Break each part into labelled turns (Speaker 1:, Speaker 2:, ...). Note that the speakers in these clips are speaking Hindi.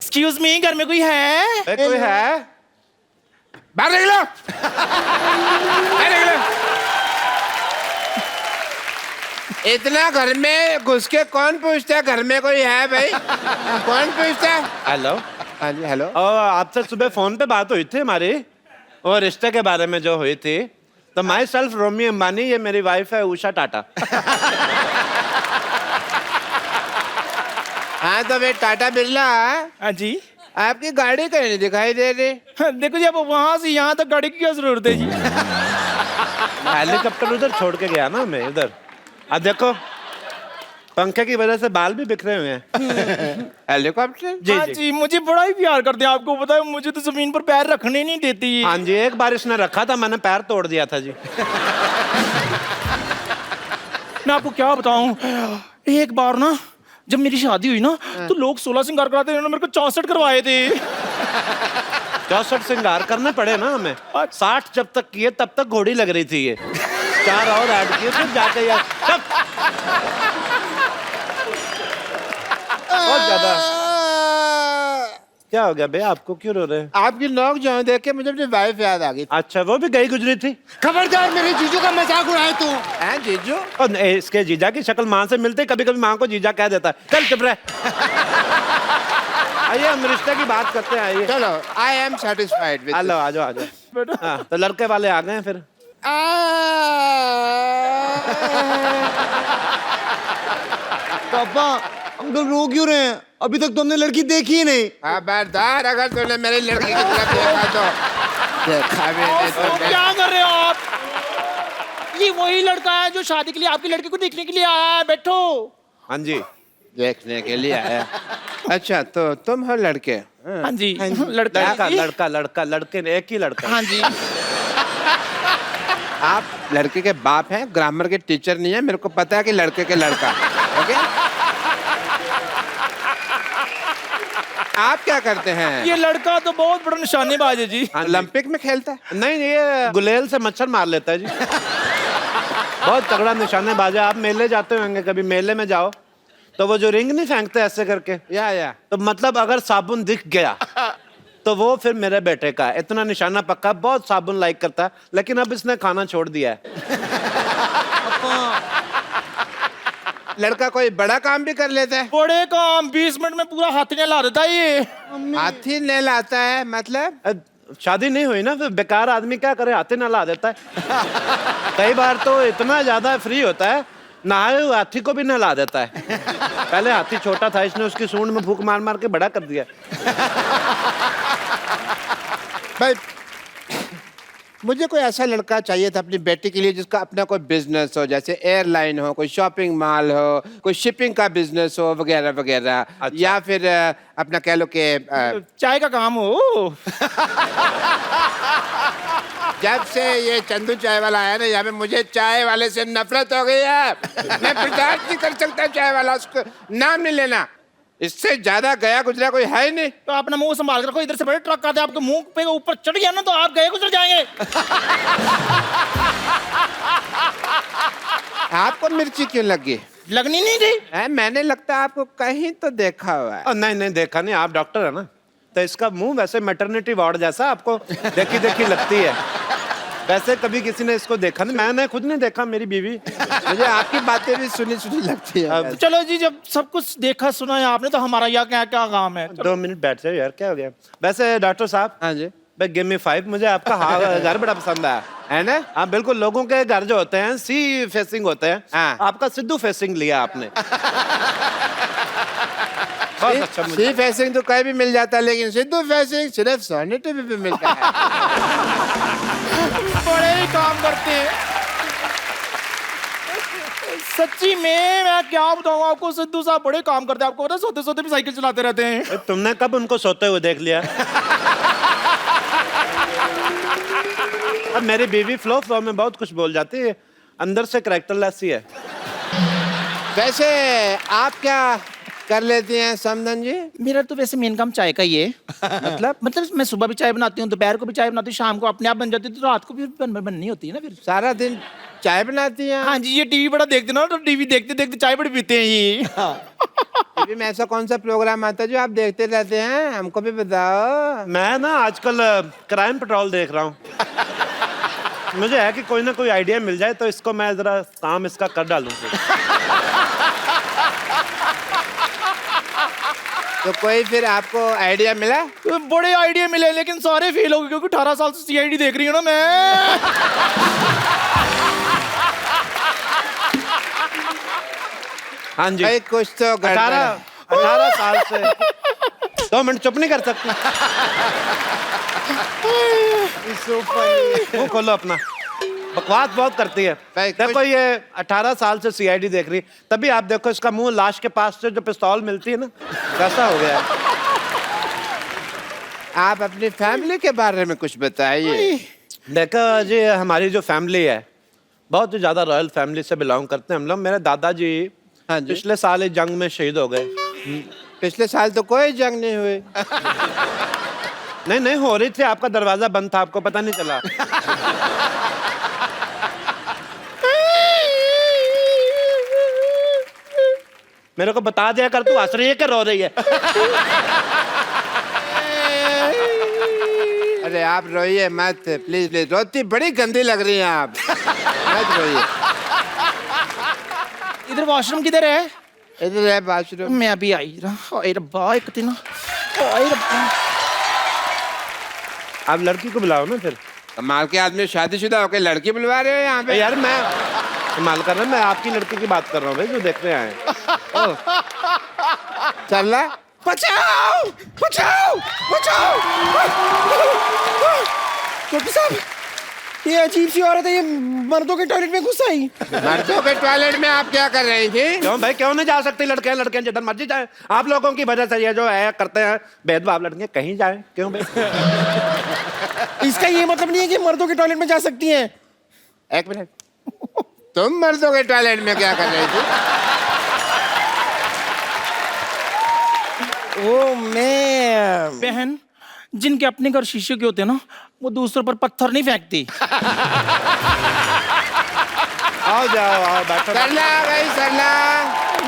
Speaker 1: एक्सक्यूज मी, घर में कोई है?
Speaker 2: कोई है?
Speaker 3: बाहर निकलो। बाहर निकलो। इतना घर में घुस के कौन पूछता है घर में कोई है भाई? कौन पूछता है?
Speaker 2: हेलो।
Speaker 3: हाँ जी हेलो।
Speaker 2: आपसे सुबह फोन पे बात हुई थी हमारी, और रिश्ते के बारे में जो हुई थी। तो माई सेल्फ रोमी अंबानी, ये मेरी वाइफ है उषा टाटा।
Speaker 3: हाँ तो भाई टाटा बिरला,
Speaker 1: हाँ जी।
Speaker 3: आपकी गाड़ी कहीं नहीं दिखाई दे रही।
Speaker 1: देखो जी, अब वहां से यहाँ तक गाड़ी की क्या जरूरत है जी?
Speaker 2: हेलीकॉप्टर उधर छोड़ के गया ना मैं उधर। अब देखो पंखे की वजह से बाल भी बिखरे हुए हैं।
Speaker 3: हेलीकॉप्टर?
Speaker 2: जी
Speaker 1: हाँ जी, मुझे बड़ा ही प्यार करते हैं, आपको पता है। मुझे तो जमीन पर पैर रखने नहीं देती है।
Speaker 2: हाँ जी, एक बार इसने रखा था, मैंने पैर तोड़ दिया था जी।
Speaker 1: मैं आपको क्या बताऊं, एक बार ना जब मेरी शादी हुई ना, तो लोग 16 श्रृंगार कराते थे, मेरे को 64 करवाए थे।
Speaker 2: 64 श्रृंगार करने पड़े ना हमें। 60 जब तक किए तब तक घोड़ी लग रही थी ये। 4 और ऐड किए फिर जाके यार बहुत ज्यादा। क्या हो गया भैया, आपको क्यों रो रहे हैं?
Speaker 3: आपकी नोक जो देख के मुझे अपनी वाइफ याद आ गई।
Speaker 2: अच्छा, वो भी गई गुजरी थी?
Speaker 4: खबरदार मेरे जीजू का मजाक उड़ाए तू।
Speaker 3: हैं जीजू?
Speaker 2: और इसके जीजा की शक्ल माँ से मिलते, कभी कभी माँ को जीजा कह देता है। चल चुप रहे। आइए हम रिश्ते की बात करते हैं, आइए।
Speaker 3: चलो, I am satisfied with.
Speaker 2: Hello, आ जाओ आ जाओ। हाँ, तो लड़के वाले आ गए हैं फिर।
Speaker 4: पापा अंकल रो क्यों रहे हैं? अभी तक तो हमने लड़की देखी ही नहीं।
Speaker 3: खबरदार, अगर तूने मेरी लड़की की तरफ देखा तो देखा भी नहीं तो
Speaker 1: तो क्या कर रहे हो आप? ये वही लड़का है जो शादी के लिए आपकी लड़की को देखने के लिए आया है। बैठो।
Speaker 2: हाँ जी,
Speaker 3: देखने के लिए आया। अच्छा, तो तुम हो लड़के?
Speaker 1: हाँ जी,
Speaker 2: लड़का
Speaker 1: लड़का
Speaker 2: लड़का लड़का लड़के ने, एक ही लड़का।
Speaker 1: हाँ जी।
Speaker 3: आप लड़के के बाप हैं, ग्रामर के टीचर नहीं है। मेरे को पता है कि लड़के के लड़का। ओके, आप क्या करते हैं?
Speaker 1: ये लड़का तो बहुत बड़ा निशानेबाज है जी।
Speaker 3: ओलंपिक में खेलता है?
Speaker 2: नहीं, ये गुलेल से मच्छर मार लेता है जी। बहुत तगड़ा निशानेबाज है। आप मेले जाते होंगे, कभी मेले में जाओ तो वो जो रिंग नहीं फेंकते ऐसे करके,
Speaker 3: या
Speaker 2: तो मतलब अगर साबुन दिख गया तो वो फिर मेरे बेटे का है। इतना निशाना पक्का, बहुत साबुन लाइक करता है, लेकिन अब इसने खाना छोड़ दिया है।
Speaker 3: लड़का कोई बड़ा काम भी कर लेता है?
Speaker 1: बड़े काम 20 मिनट में पूरा हाथी ने ला देता है ये।
Speaker 3: हाथी ने लाता है मतलब?
Speaker 2: शादी नहीं हुई ना, फिर बेकार आदमी क्या करे, हाथी ना ला देता है। कई बार तो इतना ज्यादा फ्री होता है, नहाए हुए हाथी को भी नहला देता है। पहले हाथी छोटा था, इसने उसकी सूंड में फूंक मार मार के बड़ा कर दिया।
Speaker 3: भाई मुझे कोई ऐसा लड़का चाहिए था अपनी बेटी के लिए जिसका अपना कोई बिजनेस हो, जैसे एयरलाइन हो, कोई शॉपिंग मॉल हो, कोई शिपिंग का बिजनेस हो वगैरह वगैरह।
Speaker 2: अच्छा।
Speaker 3: या फिर अपना कह लो कि
Speaker 1: चाय का काम हो।
Speaker 3: जब से ये चंदू चाय वाला आया ना यहाँ पे, मुझे चाय वाले से नफरत हो गई है। मैं बर्दाश्त नहीं कर सकता चाय वाला, उसको नाम नहीं लेना। इससे ज्यादा गया गुजरा कोई है ही नहीं।
Speaker 1: तो अपना मुंह संभाल कर रखो, इधर से बड़े ट्रक आते हैं आपके मुंह पे ऊपर चढ़ गया ना तो आप गए गुजर जाएंगे।
Speaker 3: आपको मिर्ची क्यों लगी?
Speaker 1: लगनी नहीं थी।
Speaker 3: मैंने लगता है आपको कहीं तो देखा हुआ है।
Speaker 2: नहीं नहीं, देखा नहीं, आप डॉक्टर है ना, तो इसका मुंह वैसे मैटरनिटी वार्ड जैसा आपको देखी देखी लगती है। वैसे कभी किसी ने इसको देखा नहीं, मैंने खुद नहीं देखा, मेरी बीवी।
Speaker 3: मुझे आपकी बातें भी सुनी सुनी लगती है।
Speaker 1: चलो जी, जब सब कुछ देखा सुना है आपने, तो हमारा यहाँ क्या क्या काम है?
Speaker 2: 2 मिनट बैठ जाओ यार, क्या हो गया? वैसे डॉक्टर साहब,
Speaker 3: हाँ जी,
Speaker 2: भाई गिव मी 5, मुझे आपका घर बड़ा पसंद आया
Speaker 3: है ना?
Speaker 2: हाँ बिल्कुल, लोगों के घर जो होते हैं सी फेसिंग होते हैं,
Speaker 3: हाँ।
Speaker 2: आपका सिद्धू फेसिंग लिया आपने। बहुत अच्छा।
Speaker 3: सी फेसिंग तो कहीं भी मिल जाता है, लेकिन सिद्धू फेसिंग सिर्फ सोनी टीवी पे मिलता है।
Speaker 1: बड़े ही काम करते हैं सच्ची में। मैं क्या बताऊं आपको, सिद्धू साहब बड़े काम करते हैं। आपको पता है, सोते सोते भी साइकिल चलाते रहते हैं।
Speaker 2: तुमने कब उनको सोते हुए देख लिया? अब मेरी बीवी फ्लो फ्लो में बहुत कुछ बोल जाती है, अंदर से कैरेक्टरलेस ही है।
Speaker 3: वैसे आप क्या कर लेती हैं समधन जी?
Speaker 1: मेरा तो वैसे मेन काम चाय का ही है। मतलब मैं सुबह भी चाय बनाती हूँ, दोपहर को भी चाय बनाती हूँ, शाम को अपने आप बन जाती है, तो रात को भी बननी होती है ना फिर।
Speaker 3: सारा दिन चाय बनाती हैं?
Speaker 1: हाँ जी, ये टीवी बड़ा देखते ना, तो टीवी देखते देखते चाय बड़ी पीते हैं ये।
Speaker 3: टीवी में ऐसा कौन सा प्रोग्राम आता है जो आप देखते रहते हैं? हमको भी बताओ।
Speaker 2: मैं ना आजकल क्राइम पेट्रोल देख रहा हूँ। मुझे है कि कोई ना कोई आइडिया मिल जाए तो इसको मैं जरा काम इसका कर डालूं फिर।
Speaker 3: तो कोई फिर आपको आइडिया मिला?
Speaker 1: तो बड़े आइडिया मिले, लेकिन सारे फेल हो गए, क्योंकि 18 साल से सीआईडी देख रही हूँ ना मैं।
Speaker 2: हाँ जी,
Speaker 3: भाई कुछ तो
Speaker 2: 18 साल से 2 मिनट चुप नहीं कर सकती? वो खोलो अपना, बकवास बहुत करती है।
Speaker 3: भाई,
Speaker 2: देखो ये 18 साल से सीआईडी देख रही, तभी आप देखो इसका मुंह लाश के पास से जो पिस्तौल मिलती है ना, कैसा हो गया है।
Speaker 3: आप अपनी फैमिली के बारे में कुछ बताइए।
Speaker 2: देखो जी, हमारी जो फैमिली है बहुत ही ज्यादा रॉयल फैमिली से बिलोंग करते हैं हम लोग। मेरे दादाजी
Speaker 3: हाँ जी।
Speaker 2: पिछले साल एक जंग में शहीद हो गए।
Speaker 3: पिछले साल तो कोई जंग नहीं हुई।
Speaker 2: नहीं हो रही थी, आपका दरवाजा बंद था, आपको पता नहीं चला। मेरे को बता दिया कर, तू हंस रही है कि रो रही है?
Speaker 3: अरे आप रोइए मत, प्लीज प्लीज। रोती बड़ी गंदी लग रही हैं आप, मत रोइए।
Speaker 1: इधर वॉशरूम किधर है?
Speaker 3: इधर है बाथरूम।
Speaker 1: मैं अभी आई रहा। ओए रब्बा, एक दिन ओए रब्बा।
Speaker 2: आप लड़की को बुलाओ ना फिर।
Speaker 3: कमाल के आदमी, शादीशुदा होकर लड़की बुलवा रहे हो यहाँ पे?
Speaker 2: यार मैं कमाल कर रहा हूँ, मैं आपकी लड़की की बात कर रहा हूँ भाई, जो देखने आए हैं।
Speaker 3: चल रहा?
Speaker 1: बचाओ बचाओ बचाओ। डॉक्टर साहब, ये अजीब सी औरत है, ये मर्दों के टॉयलेट में घुस आई।
Speaker 3: मर्दों के टॉयलेट में आप क्या कर रही थी?
Speaker 2: क्यों भाई, क्यों नहीं जा सकती? लड़के जिधर मर्जी जाए। आप लोगों की वजह से ये जो है करते हैं भेदभाव, लड़के कहीं जाए, क्यों भाई?
Speaker 1: इसका ये मतलब नहीं है कि मर्दों के टॉयलेट में जा सकती हैं।
Speaker 3: एक मिनट, तुम मर्दों के टॉयलेट में क्या कर रही थी?
Speaker 1: ओ मैं बहन, जिनके अपने घर शीशे के होते हैं ना, वो दूसरों पर पत्थर नहीं फेंकती।
Speaker 2: आओ जाओ, आओ बैठो।
Speaker 3: सरला भाई, सरला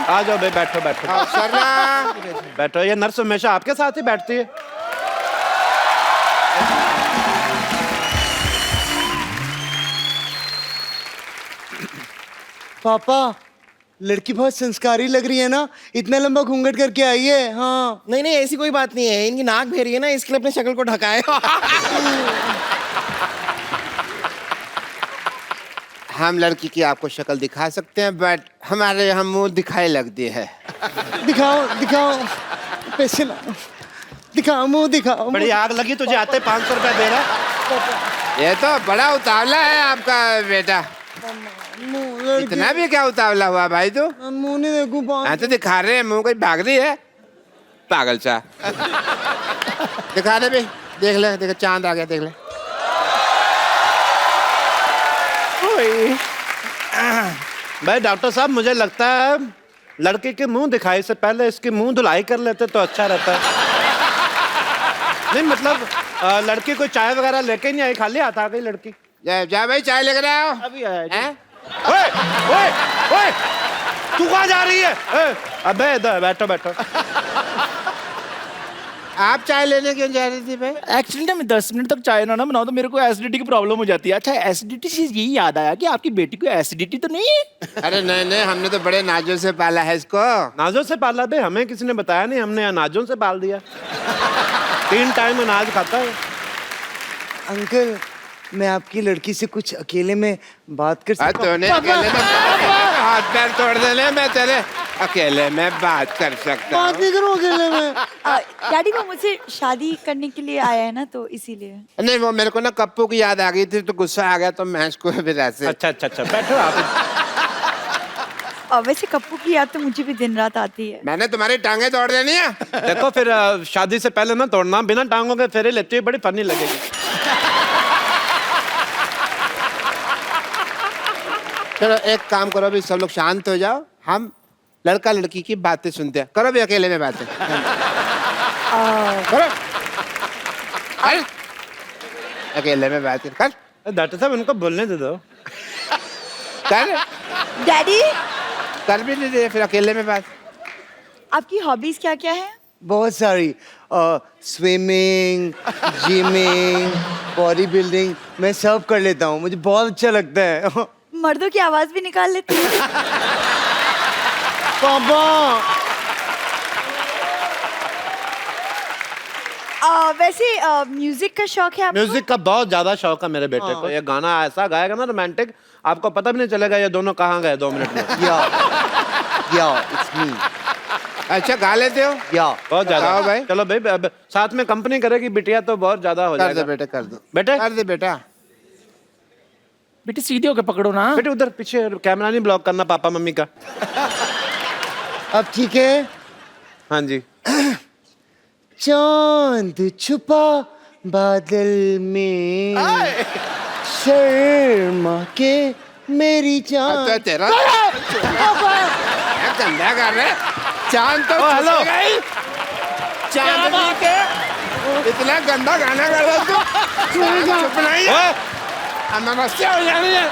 Speaker 2: आ जाओ भाई, बैठो बैठो
Speaker 3: आओ, सरला।
Speaker 2: बैठो। ये नर्स हमेशा आपके साथ ही बैठती है।
Speaker 4: पापा, लड़की बहुत संस्कारी लग रही है ना, इतना लंबा घूंघट करके आई है। हाँ
Speaker 1: नहीं नहीं, ऐसी कोई बात नहीं है, इनकी नाक भेरी है ना, इसके लिए अपनी शक्ल को ढकाए।
Speaker 3: हम लड़की की आपको शक्ल दिखा सकते हैं, बट हमारे यहाँ मुंह दिखाई लगती है।
Speaker 4: दिखाओ दिखाओ, पैसे लाओ, दिखाओ मुंह दिखाओ।
Speaker 2: बड़ी आग लगी तुझे आते 500 रुपया दे रहा है।
Speaker 3: ये तो बड़ा उतावला है आपका बेटा। इतना भी क्या उतावला हुआ भाई तू?
Speaker 4: मुंह नहीं देखूं।
Speaker 3: हाँ तो दिखा रहे हैं, मुंह कोई भाग रही है पागल सा। दिखा दे भाई, देख ले, देख चांद आ गया, देख ले।
Speaker 2: भाई डॉक्टर साहब, मुझे लगता है लड़के के मुंह दिखाई से पहले इसकी मुंह धुलाई कर लेते तो अच्छा रहता है। नहीं मतलब लड़की कोई चाय वगैरह लेके नहीं आई, खाली हाथ आ गई लड़की।
Speaker 3: जा भाई, चाय लेकर आओ।
Speaker 1: अभी आया जी।
Speaker 3: हैं?
Speaker 2: ओए ओए ओए, तू कहाँ जा रही है? अबे इधर बैठो बैठो।
Speaker 3: आप चाय लेने क्यों जा रही थी भाई?
Speaker 1: एक्चुअली ना मैं 10 मिनट तक चाय ना बनाऊं तो मेरे को एसिडिटी की प्रॉब्लम हो जाती है। अच्छा, एसिडिटी से यही याद आया कि आपकी बेटी को एसिडिटी तो नहीं है?
Speaker 3: अरे नहीं नहीं, हमने तो बड़े नाजों से पाला है इसको।
Speaker 2: नाजों से पाला बे? हमें किसी ने बताया नहीं, हमने अनाजों से पाल दिया। 3 टाइम अनाज खाता है।
Speaker 4: अंकल, मैं आपकी लड़की से कुछ अकेले में बात कर सकता हूँ?
Speaker 3: तूने अकेले में हाथ पैर तोड़ देने, मैं तेरे अकेले में बात कर सकता
Speaker 4: बात
Speaker 3: हूँ।
Speaker 4: नहीं करो अकेले में।
Speaker 5: डैडी वो मुझसे शादी करने के लिए आया है ना, तो इसीलिए।
Speaker 3: नहीं, वो मेरे को ना कप्पू की याद आ गई थी तो गुस्सा आ गया, तो मैं इसको फिर ऐसे।
Speaker 2: अच्छा बैठो आप।
Speaker 5: और वैसे कप्पू की याद तो मुझे भी दिन रात आती है।
Speaker 3: मैंने तुम्हारी टांगे तोड़ देनी है।
Speaker 2: देखो फिर शादी से पहले ना तोड़ना, बिना टांगों के फेरे लेती हुई बड़ी फनी लगेगी।
Speaker 3: चलो एक काम करो, अभी सब लोग शांत हो जाओ, हम लड़का लड़की की बातें सुनते हैं। करो भी अकेले में बातें। करो कर। अकेले में बातें कर।
Speaker 2: डॉक्टर साहब उनको बोलने दे दो।
Speaker 3: कर
Speaker 5: डैडी,
Speaker 3: कर भी नहीं दे, फिर अकेले में बात।
Speaker 5: आपकी हॉबीज क्या क्या है?
Speaker 4: बहुत सारी, स्विमिंग, जिमिंग, बॉडी बिल्डिंग, मैं सब कर लेता हूँ, मुझे बहुत अच्छा लगता है।
Speaker 5: मर्दों की आवाज भी निकाल लेती हैं।
Speaker 4: पापा
Speaker 5: वैसे म्यूजिक का शौक है आपको?
Speaker 2: म्यूजिक का बहुत ज्यादा शौक है मेरे बेटे को। ये गाना ऐसा गाएगा ना रोमांटिक, आपको पता भी नहीं चलेगा ये दोनों कहाँ गए 2 मिनट में।
Speaker 4: या इट्स मी।
Speaker 3: अच्छा गा लेते हो?
Speaker 4: या
Speaker 2: बहुत ज्यादा
Speaker 3: गाओ भाई।
Speaker 2: चलो भाई, अब साथ में कंपनी करेगी बिटिया तो बहुत ज्यादा हो
Speaker 3: कर दो
Speaker 2: जाएगा।
Speaker 3: बेटे, कर दो
Speaker 2: बेटे
Speaker 3: कर दे बेटा।
Speaker 1: बेटी सीधे होके पकड़ो ना।
Speaker 2: बेटे उधर पीछे कैमरा नहीं ब्लॉक करना पापा मम्मी का।
Speaker 4: अब ठीक है।
Speaker 2: हाँ जी।
Speaker 4: चांद छुपा बादल में, शर्मा के मेरी
Speaker 3: अब
Speaker 4: जान।
Speaker 3: तो तेरा क्या गंदा कर रहे? चांद तो
Speaker 2: हेलो।
Speaker 3: खुशेगा ही। चांद के इतना गंदा गाना कर रहा तू। चुप नहीं है।
Speaker 2: ओए,
Speaker 3: अब नमस्ते हो जानी है।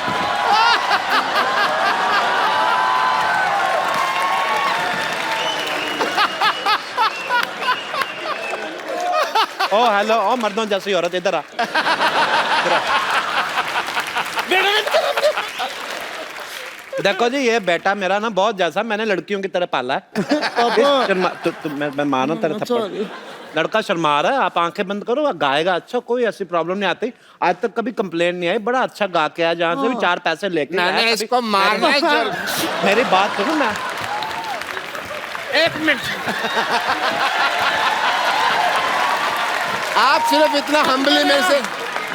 Speaker 2: ओ हेलो, ओ मर्दों जैसी औरत इधर आ। देखो जी ये बेटा मेरा ना बहुत जैसा मैंने लड़कियों की तरह पाला है। मैं मानो तेरा थप्पड़। लड़का शर्मा रहा है, आप आंखें बंद करो, गाएगा अच्छा, कोई ऐसी प्रॉब्लम नहीं आती। आज तक कभी कंप्लेन नहीं आई, बड़ा अच्छा गा के आया, जहाँ से भी 4 पैसे लेके आया।
Speaker 3: मैंने
Speaker 2: कभी-
Speaker 3: इसको मारना है जरूर।
Speaker 2: मेरी बात सुनो ना।
Speaker 3: 1 मिनट। आप सिर्फ इतना हम्बली मेरे से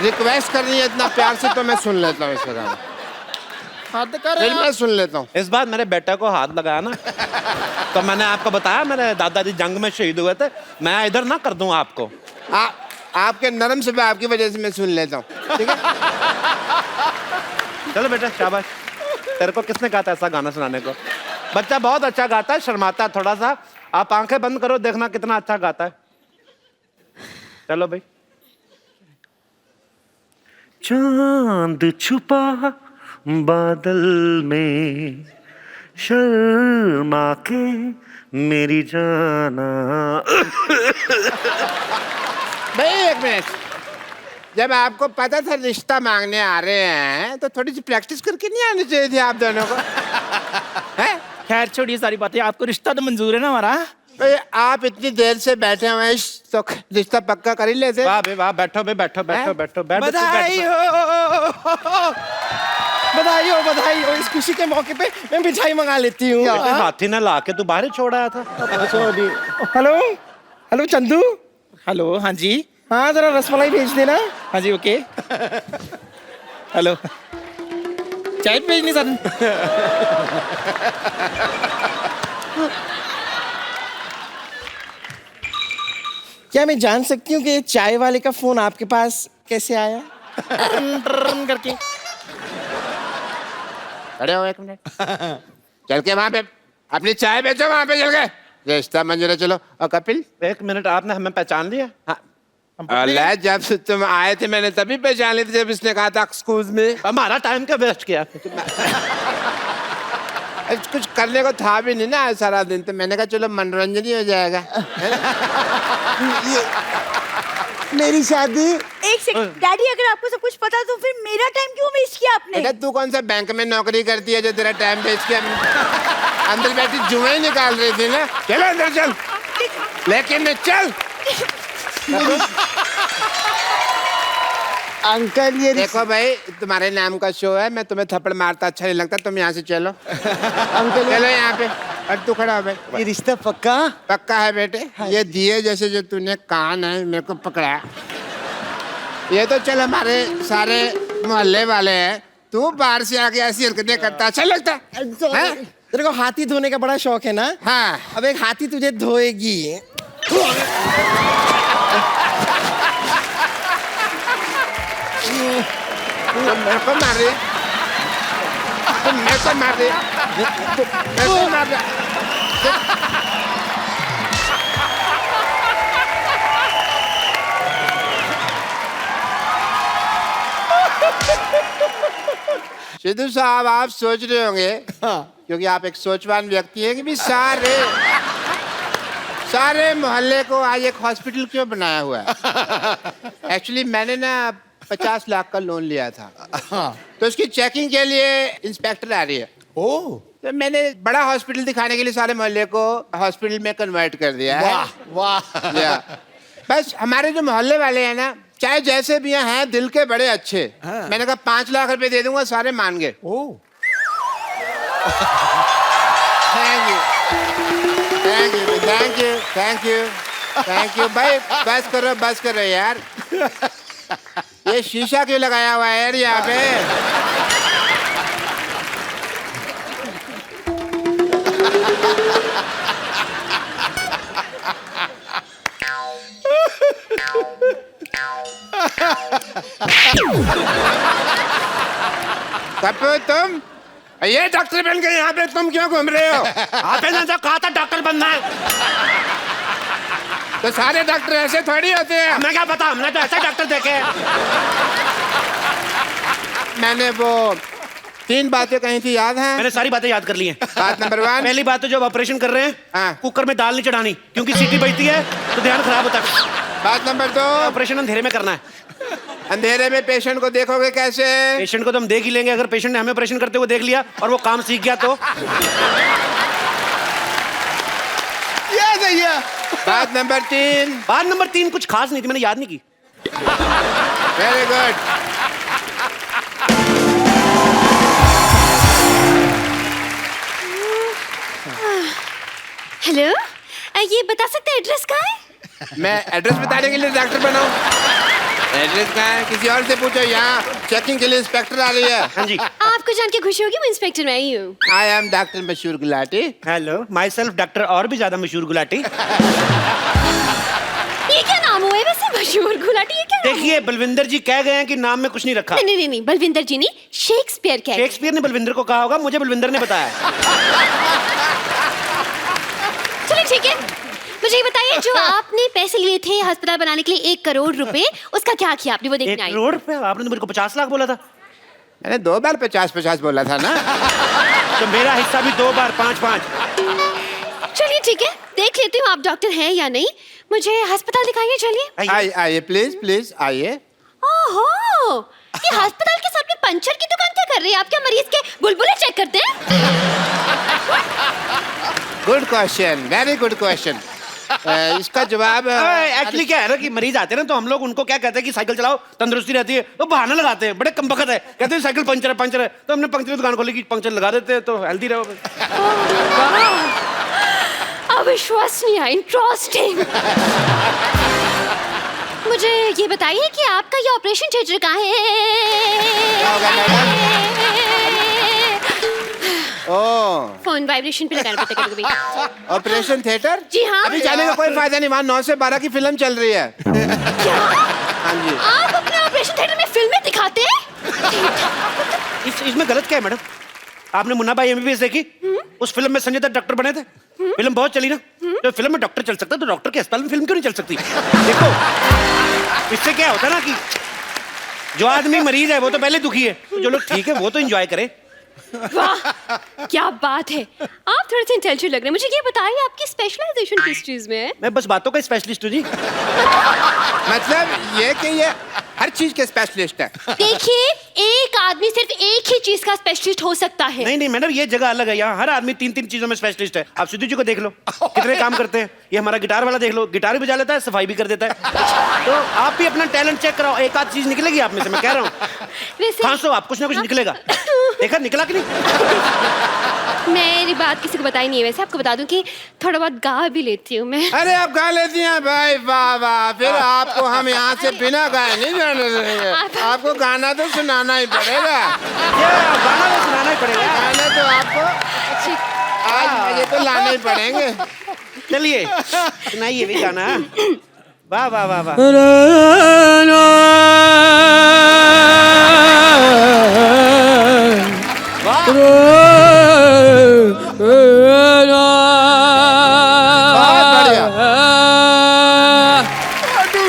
Speaker 3: रिक्वेस्ट कर रही है इतना प्यार से, तो मैं सुन लेता हूँ इसका गाना।
Speaker 1: हद कर
Speaker 3: फिर मैं सुन लेता हूँ।
Speaker 2: इस बार मेरे बेटे को हाथ लगाया ना, तो मैंने आपको बताया मेरे दादाजी जंग में शहीद हुए थे, मैं इधर ना कर दूं आपको।
Speaker 3: आपके नरम से आपकी वजह से मैं सुन लेता हूँ, ठीक है?
Speaker 2: चलो बेटा शाबाश। तेरे को किसने कहा था ऐसा गाना सुनाने को? बच्चा बहुत अच्छा गाता है, शर्माता है थोड़ा सा। आप आंखें बंद करो, देखना कितना अच्छा गाता है। चलो भाई। चांद छुपा बादल में, शर्मा के मेरी जाना।
Speaker 3: भाई 1 मिनट। जब आपको पता था रिश्ता मांगने आ रहे हैं, तो थोड़ी सी प्रैक्टिस करके नहीं आनी चाहिए थी आप दोनों को? हैं?
Speaker 1: खैर छोड़िए सारी बातें, आपको रिश्ता तो मंजूर है ना हमारा?
Speaker 3: भाई आप इतनी देर से बैठे हुए हैं, तो रिश्ता पक्का कर ही लेते।
Speaker 2: वाह भाई वाह, बैठो भाई, बैठो बैठो बैठो बैठो।
Speaker 1: बधाई हो, बधाई हो, बधाई हो। इस खुशी के मौके पे मैं मिठाई मंगा लेती हूँ।
Speaker 2: हाथी ने ला के तू बाहर ही छोड़ आया था।
Speaker 1: Hello hello Chandu. हेलो हाँ जी, हाँ जरा रसमलाई भेज देना। हाँ जी ओके। हेलो चाय भेजनी सर। क्या मैं जान सकती हूँ कि चाय वाले का फोन आपके पास कैसे आया? करके
Speaker 3: खड़े हो 1 मिनट। चल के वहां पे अपनी चाय बेचो, वहां पे चल के। रिश्ता मंजूर है, चलो। और कपिल
Speaker 2: 1 मिनट, आपने हमें पहचान लिया?
Speaker 3: अल्लाह, जब से तुम आए थे मैंने तभी पहचान ली थी, जब इसने कहा था एक्सक्यूज में।
Speaker 2: हमारा टाइम क्या वेस्ट किया?
Speaker 3: कुछ करने को था भी नहीं ना आज सारा दिन, तो मैंने कहा चलो मनोरंजन ही हो जाएगा।
Speaker 4: मेरी शादी।
Speaker 5: एक सेकंड डैडी, अगर आपको सब कुछ पता तो फिर मेरा टाइम क्यों वेस्ट किया आपने?
Speaker 3: बेटा तू कौन सा बैंक में नौकरी करती है जो तेरा टाइम वेस्ट किया? अंदर बैठी जुए ही निकाल रही थी ना। चलो अंदर चल, लेकिन चल।
Speaker 4: अंकल ये
Speaker 3: देखो भाई, तुम्हारे नाम का शो है, मैं तुम्हें थप्पड़ मारता अच्छा नहीं लगता, तुम यहाँ से चलो।
Speaker 4: अंकल
Speaker 3: चलो यहाँ पे, और तू खड़ा हो भाई।
Speaker 4: ये रिश्ता पक्का?
Speaker 3: पक्का है बेटे। ये दिए जैसे जो तूने कान है मेरे को पकड़ाया, ये तो चल हमारे सारे मोहल्ले वाले हैं। तू बाहर से आके ऐसी हरकतें करता अच्छा लगता है?
Speaker 1: तेरे को हाथी धोने का बड़ा शौक है ना?
Speaker 3: हाँ।
Speaker 1: अब एक हाथी तुझे धोएगी।
Speaker 3: तुम मेरे को मार रही, तुम मेरे को मार रही, मेरे को मार रही। सिद्धू साहब, आप सोच रहे होंगे क्योंकि आप एक सोचवान व्यक्ति हैं कि भी सारे मोहल्ले को आज एक हॉस्पिटल क्यों बनाया हुआ है। एक्चुअली मैंने ना 50 लाख का लोन लिया था, तो उसकी चेकिंग के लिए इंस्पेक्टर आ रही है। तो मैंने बड़ा हॉस्पिटल दिखाने के लिए सारे मोहल्ले को हॉस्पिटल में कन्वर्ट कर दिया है।
Speaker 1: वाह
Speaker 3: या, बस हमारे जो मोहल्ले वाले हैं ना, चाहे जैसे भी हैं, दिल के बड़े अच्छे। मैंने कहा 5 लाख रुपए दे दूंगा, सारे मान गए। Thank you thank you thank you thank you thank you भाई, बस करो यार। ये शीशा क्यों लगाया हुआ है यार यहाँ पे? कपूर, तुम ये डॉक्टर बन के यहाँ पे तुम क्यों घूम रहे हो?
Speaker 2: आपने तो कहा था डॉक्टर बनना है।
Speaker 3: तो सारे डॉक्टर ऐसे थोड़ी होते हैं।
Speaker 2: हमें क्या पता, हमने तो ऐसे डॉक्टर देखे हैं।
Speaker 3: मैंने वो 3 बातें कही थी, याद है?
Speaker 2: मैंने सारी बातें याद कर ली हैं।
Speaker 3: बात नंबर 1,
Speaker 2: पहली बात तो जब ऑपरेशन कर रहे हैं,
Speaker 3: हाँ।
Speaker 2: कुकर में दाल नहीं चढ़ानी, क्योंकि सीटी बजती है तो ध्यान खराब होता है।
Speaker 3: बात नंबर 2,
Speaker 2: ऑपरेशन अंधेरे में करना है।
Speaker 3: अंधेरे में पेशेंट को देखोगे कैसे?
Speaker 2: पेशेंट को तो हम देख ही लेंगे, अगर पेशेंट ने हमें ऑपरेशन करते हुए देख लिया और वो काम सीख गया तो।
Speaker 1: ये सही है।
Speaker 3: बात नंबर 3,
Speaker 2: बात नंबर 3 कुछ खास नहीं थी, मैंने याद नहीं की।
Speaker 3: Very good.
Speaker 6: हेलो, ये बता सकते हैं एड्रेस कहाँ है?
Speaker 3: मैं एड्रेस बताने के लिए डॉक्टर बनाऊं? एड्रेस कहाँ है? किसी और से पूछो। यहाँ चेकिंग के लिए इंस्पेक्टर आ रही है।
Speaker 2: हाँ जी।
Speaker 6: आपको जान के खुशी होगी, मैं इंस्पेक्टर मैं ही हूँ।
Speaker 3: आई एम डॉक्टर मशहूर Gulati.
Speaker 2: Hello, my self doctor और भी ज्यादा मशहूर गुलाटी।
Speaker 6: ये क्या नाम हुआ है वैसे, मशहूर गुलाटी? ये क्या नाम
Speaker 2: देखिए, बलविंदर जी कह गए हैं कि नाम में कुछ नहीं रखा।
Speaker 6: हुआ? नहीं, बलविंदर जी नहीं, शेक्सपियर कह गए।
Speaker 2: शेक्सपियर ने बलविंदर को कहा होगा, मुझे बलविंदर ने बताया।
Speaker 6: चलिए ठीक है, मुझे ये बताइए, जो आपने पैसे लिए थे अस्पताल बनाने के लिए 1 करोड़ रुपए, उसका क्या किया आपने? वो
Speaker 2: 1
Speaker 6: देखने आई।
Speaker 2: करोड़ रुपए? आपने तो मेरे को 50 लाख बोला था।
Speaker 3: मैंने 2 बार 50-50 बोला था ना।
Speaker 2: तो मेरा हिस्सा भी 2 बार 5-5।
Speaker 6: चलिए ठीक है, देख लेती हूँ आप डॉक्टर हैं या नहीं। मुझे अस्पताल दिखाइए, चलिए।
Speaker 3: आइए प्लीज आइए।
Speaker 6: ओहो, ये अस्पताल के सामने पंचर की दुकान क्या कर रही है? आप क्या मरीज के बुलबुले चेक करते हैं?
Speaker 3: Good question, very good question. इसका जवाब
Speaker 2: एक्चुअली क्या है ना कि मरीज आते हैं ना, तो हम लोग उनको क्या कहते हैं कि साइकिल चलाओ, तंदुरुस्ती रहती है। तो बहाना लगाते हैं, बड़े कमबख्त है, कहते हैं साइकिल पंचर है। तो हमने पंचर की दुकान खोली कि पंचर लगा देते हैं तो हेल्दी रहोगे।
Speaker 6: अविश्वसनीय, इंटरेस्टिंग। मुझे ये बताइए कि आपका ये ऑपरेशन थिएटर कहाँ है? फोन वाइब्रेशन पे लगाना पड़ता है कभी-कभी।
Speaker 3: Operation theatre?
Speaker 6: जी हाँ।
Speaker 3: अभी जाने का कोई फायदा नहीं, वहाँ 9 से 12 की फिल्म चल रही है। हाँ जी।
Speaker 6: आप अपने ऑपरेशन थिएटर में फिल्में दिखाते हैं?
Speaker 2: इसमें गलत क्या है मैडम? आपने मुन्ना भाई एमबीबीएस देखी? उस फिल्म में संजय दत्त डॉक्टर बने थे। फिल्म बहुत चली ना। तो फिल्म में डॉक्टर चल सकता है, तो डॉक्टर के अस्पताल में फिल्म क्यों नहीं चल सकती? देखो, इससे क्या होता है ना कि जो आदमी मरीज है वो तो पहले दुखी है, तो जो लोग ठीक है वो तो एंजॉय करें।
Speaker 6: वाह, क्या बात है। आप थोड़े से इंटेलिजेंट लग रहे हैं। मुझे ये बताइए, आपकी स्पेशलाइजेशन किस चीज में है?
Speaker 2: मैं बस बातों का स्पेशलिस्ट हूँ जी।
Speaker 3: मतलब ये कि ये हर चीज के स्पेशलिस्ट है।
Speaker 6: देखिए, एक आदमी सिर्फ एक ही चीज का स्पेशलिस्ट हो सकता है।
Speaker 2: नहीं मैडम, ये जगह अलग है। यहाँ हर आदमी 3-3 चीजों में स्पेशलिस्ट है। आप सिद्धू जी को देख लो, कितने काम करते हैं। ये हमारा गिटार वाला देख लो, गिटार भी बजा लेता है, सफाई भी कर देता है। तो आप भी अपना टैलेंट चेक कराओ, एक आध चीज निकलेगी आप में से, मैं कह रहा हूँ। खांसो आप, कुछ ना कुछ निकलेगा। देखा निकला कि नहीं?
Speaker 6: मेरी बात किसी को बताई नहीं है। वैसे आपको बता दूं कि थोड़ा बहुत गा भी लेती हूँ मैं।
Speaker 3: अरे आप गा लेती हैं भाई, वाह वाह। फिर आपको हम यहाँ से बिना गाए नहीं जाने देंगे। आपको गाना तो सुनाना ही पड़ेगा।
Speaker 2: गाना तो सुनाना ही पड़ेगा।
Speaker 3: गाने तो आपको आज ये तो लाने ही पड़ेंगे।
Speaker 2: चलिए सुनाइए भी गाना। वाह वाह वाह वाह।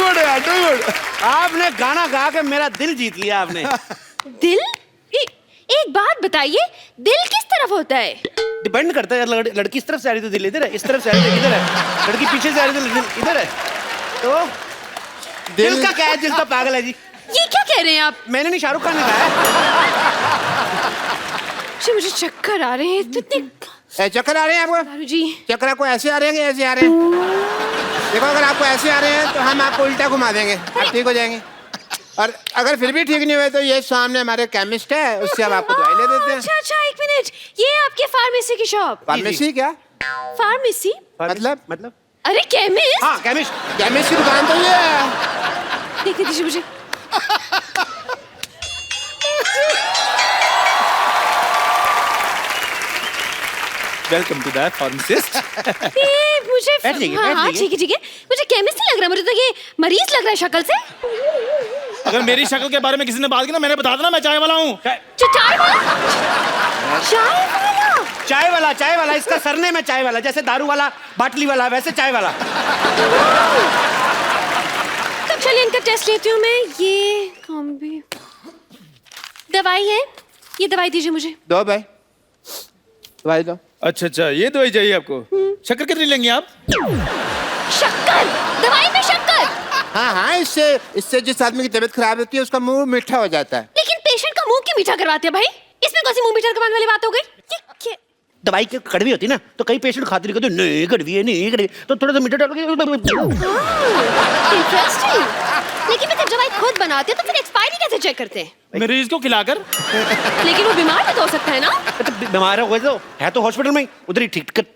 Speaker 3: गुड यार, टू गुड।
Speaker 2: आपने गाना गा के मेरा दिल जीत लिया आपने।
Speaker 6: दिल? एक बात बताइए, दिल किस तरफ होता है?
Speaker 2: डिपेंड करता है, लड़की इस तरफ से आ रही तो दिल इधर है, इस तरफ से आ रही तो इधर है, लड़की पीछे से आ रही तो दिल इधर है। तो दिल का क्या है? दिल तो पागल है जी।
Speaker 6: ये क्या कह रहे हैं आप?
Speaker 2: मैंने नहीं, शाहरुख खान ने कहा है।
Speaker 6: जी मुझे चक्कर आ रहे हैं, तो इतने
Speaker 3: चक्कर आ रहे हैं आपको?
Speaker 6: दारू जी।
Speaker 3: चक्कर आपको ऐसे आ रहे हैं कि ऐसे आ रहे हैं? देखो, अगर आपको ऐसे आ रहे हैं तो हम आपको उल्टा घुमा देंगे, आप ठीक हो जाएंगे। और अगर फिर भी ठीक नहीं हुए तो ये सामने हमारे केमिस्ट है, उससे हम आपको दवाई ले देते हैं।
Speaker 6: अच्छा अच्छा, एक मिनट, ये आपके फार्मेसी की शॉप?
Speaker 3: फार्मेसी क्या?
Speaker 6: फार्मेसी
Speaker 3: मतलब?
Speaker 6: अरे केमिस्ट।
Speaker 2: हाँ, केमिस्ट।
Speaker 3: केमिस्ट की दुकान तो ये है।
Speaker 6: देख दीजिए मुझे।
Speaker 1: Welcome to the pharmacist.
Speaker 6: ये मुझे
Speaker 2: बैठ जाइए,
Speaker 6: हाँ
Speaker 2: बैठ
Speaker 6: हाँ,
Speaker 2: जाइए।
Speaker 6: ठीक है ठीक है, मुझे केमिस्ट नहीं लग रहा, मुझे तो ये मरीज लग रहा है शक्ल से।
Speaker 1: अगर मेरी शक्ल के बारे में किसी ने बात की ना, मैंने बता देना मैं चाय वाला हूँ।
Speaker 6: चाय वाला? चाय वाला?
Speaker 2: चाय वाला इसका सरनेम है, चाय वाला। जैसे दारू वाला, बाटली वाला, वैसे चाय वाला।
Speaker 6: तो चलिए इनका टेस्ट लेती हूँ मैं। ये कौन भी दवाई है? ये दवाई दीजिए मुझे।
Speaker 3: दो भाई, दवाई दो।
Speaker 1: अच्छा अच्छा, ये दवाई चाहिए आपको? शक्कर कितनी लेंगे आप?
Speaker 6: शक्कर? दवाई में शक्कर?
Speaker 3: हाँ हाँ, इससे जिस आदमी की तबीयत खराब होती है उसका मुंह मीठा हो जाता है।
Speaker 6: लेकिन पेशेंट का मुंह क्यों मीठा करवाते हैं भाई? इसमें कौन सी मुंह मीठा करवाने वाली बात हो गई? ये क्या?
Speaker 2: दवाई की कड़वी होती है ना, तो कई पेशेंट खाते कहते नहीं कड़वी है, नहीं कड़वी, तो थोड़ा सा मीठा डाल के।
Speaker 6: इंटरेस्टिंग। लेकिन मैं जब दवाई खुद बनाते हैं तो फिर एक्सपायरी कैसे चेक करते हैं?
Speaker 1: मरीज को खिलाकर।
Speaker 6: लेकिन वो बीमार भी तो हो सकता है ना?
Speaker 2: तो बीमार हो गए तो है तो हॉस्पिटल में ही, उधर ही ठीक कर दे।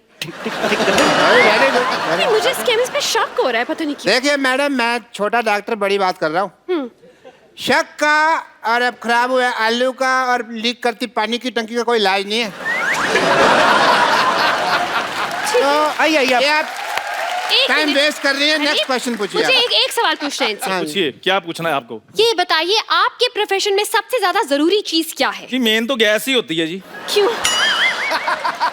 Speaker 6: नहीं, मुझे इस केमिस्ट पे शक हो रहा है, पता नहीं क्यों।
Speaker 3: देखिए मैडम, मैं छोटा डॉक्टर बड़ी बात कर रहा हूँ। शक का और अब खराब हुआ आलू का और लीक करती पानी की टंकी का कोई इलाज नहीं है। तो
Speaker 2: आइए
Speaker 3: आप
Speaker 6: एक
Speaker 3: टाइम
Speaker 6: मिनट।
Speaker 3: वेस्ट कर रही है।
Speaker 6: अरे,
Speaker 3: नेक्स्ट क्वेश्चन पूछिए
Speaker 6: मुझे
Speaker 3: आप।
Speaker 6: एक सवाल पूछना है इनसे।
Speaker 3: हाँ।
Speaker 1: पूछिए, क्या पूछना है आपको?
Speaker 6: ये बताइए, आपके प्रोफेशन में सबसे ज्यादा जरूरी चीज क्या है?
Speaker 1: जी मेन तो गैस ही होती है जी।
Speaker 6: क्यों?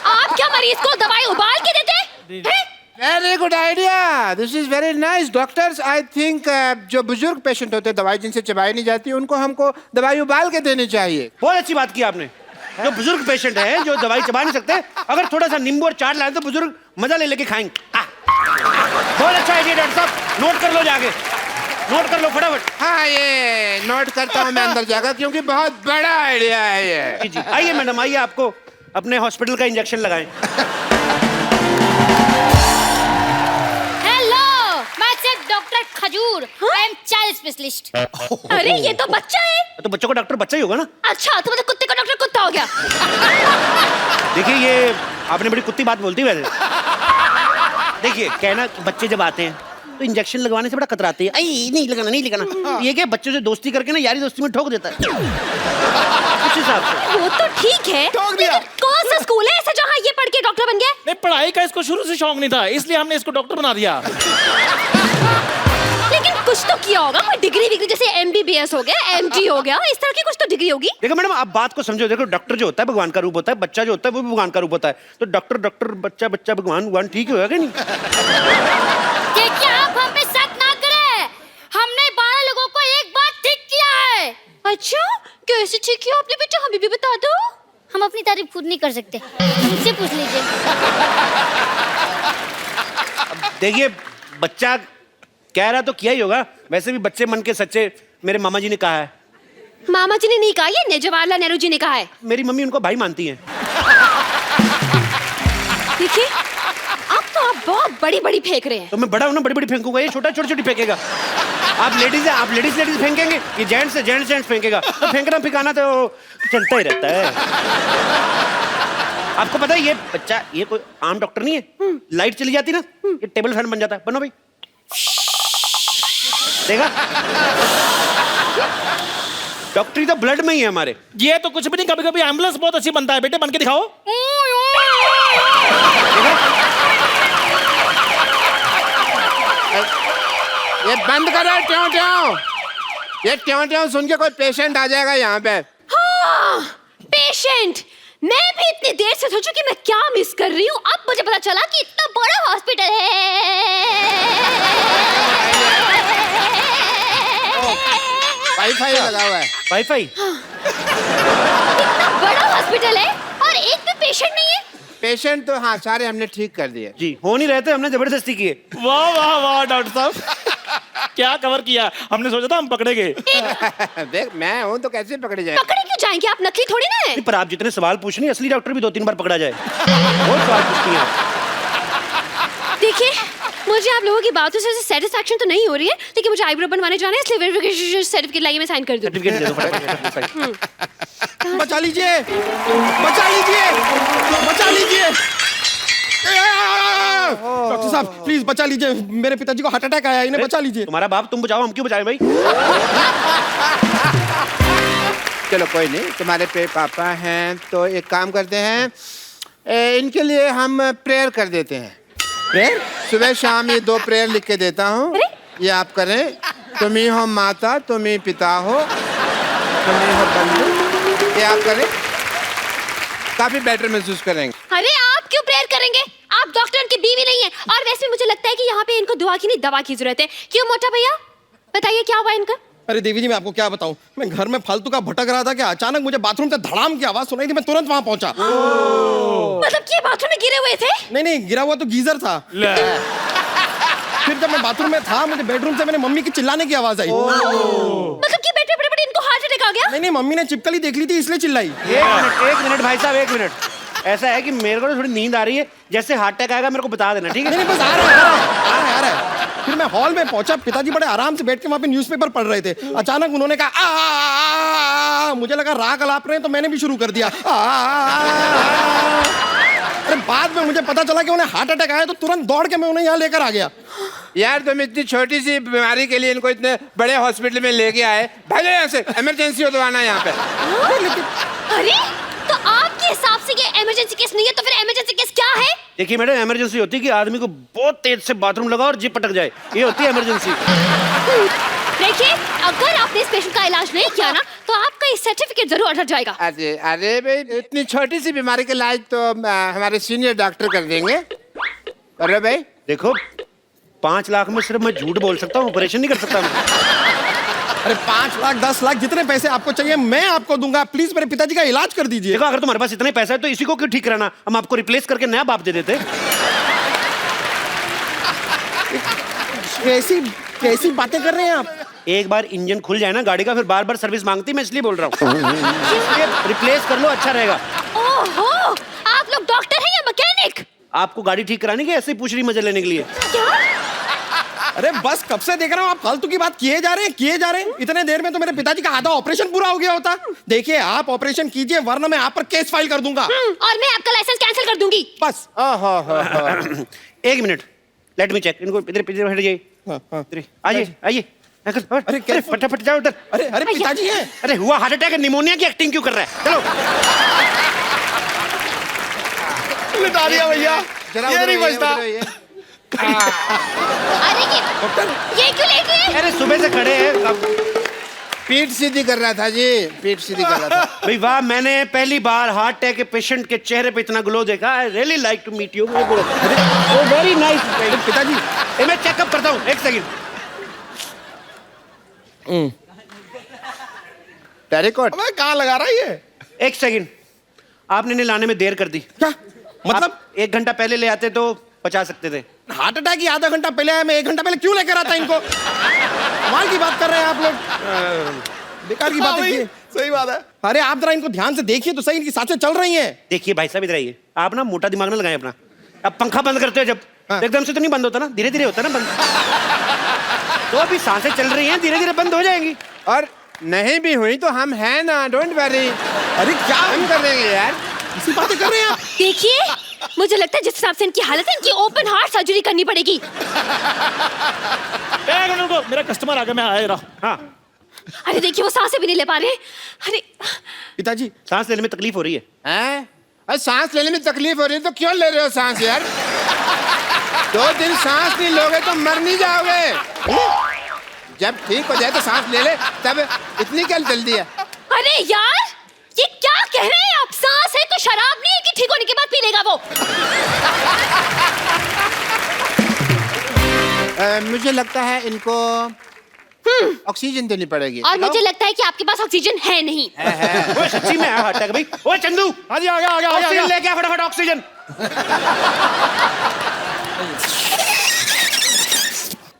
Speaker 6: आप क्या मरीज को दवाई उबाल के देते हैं?
Speaker 3: Very good idea, this is very nice. Doctors, I think जो बुजुर्ग पेशेंट होते हैं, दवाई जिनसे चबाई नहीं जाती, उनको हमको दवाई उबाल के देनी चाहिए।
Speaker 2: बहुत अच्छी बात की आपने। जो बुजुर्ग पेशेंट है, जो दवाई चबा नहीं सकते, अगर थोड़ा सा नींबू और चाट लाए तो बुजुर्ग मजा ले लेके खाएंगे। बहुत अच्छा आइडिया डॉक्टर साहब, नोट कर लो जाके, नोट कर लो फटाफट।
Speaker 3: हाँ, ये नोट करता हूँ मैं अंदर जाकर, क्योंकि बहुत बड़ा आइडिया है ये।
Speaker 2: जी जी, आइए मैडम, आइए, आपको अपने हॉस्पिटल का इंजेक्शन लगाएं।
Speaker 7: हेलो, मैं सिर्फ डॉक्टर खजूर, आई एम चाइल्ड स्पेशलिस्ट।
Speaker 6: अरे ये तो बच्चा है।
Speaker 2: तो बच्चों का डॉक्टर बच्चा ही होगा ना।
Speaker 6: अच्छा, तो मतलब कुत्ते का डॉक्टर कुत्ता हो गया।
Speaker 2: देखिए, ये आपने बड़ी कुत्ती बात बोलती है वैसे। देखिए, कहना बच्चे जब आते हैं तो इंजेक्शन लगवाने से बड़ा कतराते हैं। आई नहीं लगाना, नहीं लगाना। ये क्या बच्चों से दोस्ती करके ना यारी दोस्ती में ठोक देता है। उस हिसाब से
Speaker 6: वो तो ठीक है, लेकिन कौन सा स्कूल है ऐसा जहाँ ये पढ़ के डॉक्टर बन गया?
Speaker 1: नहीं, पढ़ाई का इसको शुरू से शौक नहीं था, इसलिए हमने इसको डॉक्टर बना दिया।
Speaker 6: लेकिन कुछ तो किया होगा, कोई डिग्री जैसे MBBS हो गया, MD हो गया, इस तरह की कुछ तो डिग्री होगी।
Speaker 2: देखो मैडम, आप बात को समझो। देखो, डॉक्टर जो होता है भगवान का रूप होता है, बच्चा जो होता है वो भी भगवान का रूप होता है। तो डॉक्टर बच्चा भगवान ठीक होगा कि नहीं?
Speaker 7: देखिए, आप हम पे शक ना करें, हमने 12 लोगों को एक बार ठीक किया है।
Speaker 6: अच्छा, कैसे ठीक किया आपने बेटा, हमें भी बता दो।
Speaker 7: हम अपनी तारीफ खुद नहीं कर सकते, मुझसे पूछ लीजिए।
Speaker 2: देखिए, बच्चा कह रहा तो किया ही होगा। वैसे भी बच्चे मन के सच्चे, मेरे मामा जी ने कहा है।
Speaker 6: मामा जी ने नहीं कहा, ये जवाहरलाल नेहरू जी ने कहा है।
Speaker 2: मेरी मम्मी उनको भाई मानती हैं।
Speaker 6: देखिए, अब तो आप बहुत बड़ी फेंक रहे हैं।
Speaker 2: तो मैं बड़ा हूं ना, बड़ी फेंकूंगा, ये छोटा छोटी फेंकेगा। आप लेडीज है, आप लेडीज फेंकेंगे, ये जेंट्स फेंकेगा। तो फेंकना फिकाना तो चलता ही रहता है। आपको पता है, ये बच्चा ये कोई आम डॉक्टर नहीं है। लाइट चली जाती ना, ये टेबल फैन बन जाता है। बनो भाई, देखा? डॉक्टरी तो ब्लड में ही है हमारे।
Speaker 1: ये तो कुछ भी नहीं, कभी कभी एम्बुलेंस बहुत अच्छी बनता है। बेटे बन के दिखाओ।
Speaker 3: ये बंद करो ट्यों ट्यों। ये ट्यों ट्यों सुन के कोई पेशेंट आ जाएगा यहाँ पे।
Speaker 6: हाँ, पेशेंट। मैं भी इतनी देर से सोचूं कि मैं क्या मिस कर रही हूँ। अब मुझे पता चला कि इतना बड़ा हॉस्पिटल है।
Speaker 3: वाईफाई लगा हुआ है।
Speaker 2: वाईफाई?
Speaker 6: इतना बड़ा हॉस्पिटल है और एक भी पेशेंट नहीं है।
Speaker 3: पेशेंट तो हाँ सारे हमने ठीक कर दिए।
Speaker 2: जी हो नहीं रहे थे, हमने जबरदस्ती किए।
Speaker 1: वाह वाह वाह डॉक्टर साहब, क्या कवर किया। हमने सोचा था हम पकड़े गए।
Speaker 3: देख मैं हूँ तो कैसे पकड़े जाए।
Speaker 6: पकड़े क्यों जाएंगे, आप नकली थोड़ी ना है।
Speaker 2: पर आप जितने सवाल पूछ रही हैं, असली डॉक्टर भी 2-3 बार पकड़ा जाए। बहुत सवाल पूछती हैं आप।
Speaker 6: देखिए मुझे आप लोगों की बातों से सेटिस्फैक्शन तो नहीं हो रही है, लेकिन मुझे आईब्रो बनवाने जाना है, इसलिए वेरिफिकेशन सर्टिफिकेट लाइए, मैं साइन कर दूं।
Speaker 2: सर्टिफिकेट दे दो फटाफट।
Speaker 1: बचा लीजिए, बचा लीजिए, बचा लीजिए। डॉक्टर साहब प्लीज बचा लीजिए, मेरे पिताजी को हार्ट अटैक आया, इन्हें बचा लीजिए।
Speaker 2: तुम्हारा बाप, तुम बचाओ, हम क्यों बचाएं भाई?
Speaker 3: चलो कोई नहीं, तुम्हारे पे पापा हैं तो एक काम करते हैं, इनके लिए हम प्रेयर कर देते हैं।
Speaker 1: प्रेयर?
Speaker 3: सुबह शाम ये 2 प्रेयर लिख के देता हूँ, ये आप करें। तुम ही हो माता, तुम ही पिता हो, तुम ही हो बंधु, ये आप करें, काफी बेटर महसूस करेंगे।
Speaker 6: अरे आप क्यों प्रेयर करेंगे, आप डॉक्टर की बीवी नहीं है। और वैसे भी मुझे लगता है कि यहाँ पे इनको दुआ की नहीं दवा की जरूरत है। क्यों मोटा भैया, बताइए क्या हुआ इनका।
Speaker 1: अरे देवी जी मैं आपको क्या बताऊं, मैं घर में फालतू का भटक रहा था कि अचानक मुझे बाथरूम से धड़ाम की आवाज सुनाई थी, मैं तुरंत वहां पहुंचा।
Speaker 6: मतलब कि बाथरूम में गिरे हुए थे?
Speaker 1: नहीं गिरा हुआ तो गीजर था। फिर जब मैं बाथरूम में था, मुझे बेडरूम से मेरे मम्मी की चिल्लाने की आवाज आई।
Speaker 6: मतलब कि बैठे बड़े इनको हार्ट अटैक आ गया?
Speaker 1: नहीं मम्मी ने चिपकली देख ली थी इसलिए चिल्लाई।
Speaker 2: एक मिनट भाई साहब, 1 मिनट। ऐसा है कि मेरे को थोड़ी नींद आ रही है, जैसे हार्ट अटैक आएगा मेरे को बता देना, ठीक है?
Speaker 1: नहीं बस आ रहा है। फिर मैं हॉल में पहुंचा, पिताजी बड़े आराम से बैठ के वहां पे न्यूज़पेपर पढ़ रहे थे। अचानक उन्होंने कहा आ, मुझे लगा राग अलाप रहे हैं तो मैंने भी शुरू कर दिया। अरे बाद में मुझे पता चला कि उन्हें हार्ट अटैक आया, तो तुरंत दौड़ के मैं उन्हें यहाँ लेकर आ गया।
Speaker 3: यार तुम इतनी छोटी सी बीमारी के लिए इनको इतने बड़े हॉस्पिटल में लेके आए, भागो यहाँ से, इमरजेंसी हो तो आना यहाँ पे।
Speaker 6: अरे तो आपके हिसाब से ये इमरजेंसी केस नहीं है, तो फिर इमरजेंसी केस क्या है?
Speaker 2: देखिए मैडम, इमरजेंसी होती है कि आदमी को बहुत तेज से बाथरूम लगा और जीप पटक जाए, ये होती है इमरजेंसी।
Speaker 6: देखिए अगर आपने इस पेशेंट का इलाज नहीं किया ना, तो आपका ये सर्टिफिकेट जरूर अटक जाएगा।
Speaker 3: अरे भाई इतनी छोटी सी बीमारी के इलाज तो हमारे सीनियर डॉक्टर कर देंगे। अरे भाई
Speaker 2: देखो 5 लाख में सिर्फ मैं झूठ बोल सकता हूँ, ऑपरेशन नहीं कर सकता मैं।
Speaker 1: अरे 5 लाख 10 लाख जितने पैसे आपको चाहिए मैं आपको दूंगा, प्लीज मेरे पिताजी का इलाज कर दीजिए।
Speaker 2: देखो अगर तुम्हारे पास इतने पैसा है तो इसी को क्यों ठीक कराना, हम आपको रिप्लेस करके नया बाप दे देते।
Speaker 1: कैसी बातें कर रहे हैं आप।
Speaker 2: एक बार इंजन खुल जाए ना गाड़ी का, फिर बार बार सर्विस मांगती, मैं इसलिए बोल रहा हूँ। रिप्लेस कर लो, अच्छा रहेगा।
Speaker 6: ओहो, आप लोग डॉक्टर हैं या मैकेनिक?
Speaker 2: आपको गाड़ी ठीक कराने की ऐसे ही पूछ रही मजे लेने के लिए?
Speaker 1: अरे बस कब से देख रहा हूँ आप फालतू की बात किए जा रहे हैं। इतने देर में तो मेरे पिताजी का आधा ऑपरेशन पूरा हो गया होता। देखिए आप ऑपरेशन कीजिए वरना मैं आप पर केस फाइल कर दूंगा।
Speaker 6: और मैं आपका लाइसेंस कैंसिल कर दूंगी।
Speaker 1: बस।
Speaker 2: 1 मिनट, लेट मी चेक। इनको इधर हट जाइए, आइए। अरे फटाफट जाओ उधर।
Speaker 1: अरे पिताजी हैं।
Speaker 2: अरे हुआ हार्ट अटैक, निमोनिया की एक्टिंग क्यों कर रहा है? चलो
Speaker 1: लिटा दिया भैया, ये नहीं बचता।
Speaker 6: अरे ये क्यों लेट गए?
Speaker 2: अरे सुबह से खड़े हैं।
Speaker 3: पीठ सीधी कर रहा था जी, पीठ सीधी कर रहा था।
Speaker 2: भाई वाह, मैंने पहली बार हार्ट अटैक के पेशेंट के चेहरे पे इतना ग्लो देखा। I really like to meet you. वो वेरी नाइस।
Speaker 1: पिताजी
Speaker 2: मैं चेकअप करता हूँ, 1 सेकंड।
Speaker 3: टेरिकॉट
Speaker 1: कहाँ लगा रहा है ये?
Speaker 2: 1 सेकंड, आपने इन्हें लाने में देर कर दी।
Speaker 1: क्या मतलब?
Speaker 2: 1 घंटा पहले ले आते तो बचा सकते थे।
Speaker 1: हार्ट अटैक ही आधा घंटा पहले आया, मैं 1 घंटा पहले क्यों लेकर आता इनको? कमाल की बात कर रहे हैं आप लोग, बेकार की बात है। सही बात है। अरे आप जरा इनको ध्यान से देखिए तो सही, इनकी सांसें चल रही हैं।
Speaker 2: देखिए भाई साहब, इधर आइए। आप ना मोटा दिमाग ना लगाएं अपना। अब पंखा बंद करते हो जब, एकदम से तो नहीं बंद होता ना, धीरे धीरे होता ना बंद। तो अभी सांसें चल रही हैं, धीरे धीरे बंद हो जाएंगी।
Speaker 3: और नहीं भी हुई तो हम हैं ना, डोंट वरी।
Speaker 1: अरे क्या
Speaker 3: हम कर देंगे यार,
Speaker 1: इसी बातें कर रहे हैं आप?
Speaker 6: देखिए मुझे लगता है जिस हिसाब से इनकी हालत है, इनकी ओपन हार्ट सर्जरी करनी पड़ेगी।
Speaker 1: मेरा कस्टमर आ गया, मैं आ रहा हूँ।
Speaker 2: हाँ
Speaker 6: अरे देखिए वो सांसें भी नहीं ले पा रहे। अरे
Speaker 1: पिताजी
Speaker 2: सांस लेने में तकलीफ हो रही है।
Speaker 3: हैं? अरे सांस लेने में तकलीफ हो रही है तो क्यों ले रहे हो सांस यार? 2 दिन सांस नहीं लोगे तो मर नहीं जाओगे। जब ठीक हो जाए तो सांस ले ले, तब इतनी क्या जल्दी है?
Speaker 6: अरे यार ये क्या कह रहे हैं आप? सांस है तो शराब नहीं है कि ठीक होने के बाद पी लेगा वो?
Speaker 3: मुझे लगता है इनको ऑक्सीजन देनी पड़ेगी।
Speaker 6: और मुझे लगता है कि आपके पास ऑक्सीजन है नहीं।
Speaker 2: ओए सच्ची में है हार्ट अटैक भाई। ओए चंदू,
Speaker 1: हाँ जी, आ गया, आ गया, आ गया, आ
Speaker 2: ऑक्सीजन
Speaker 1: गया।
Speaker 2: लेके आ फटाफट, ऑक्सीजन।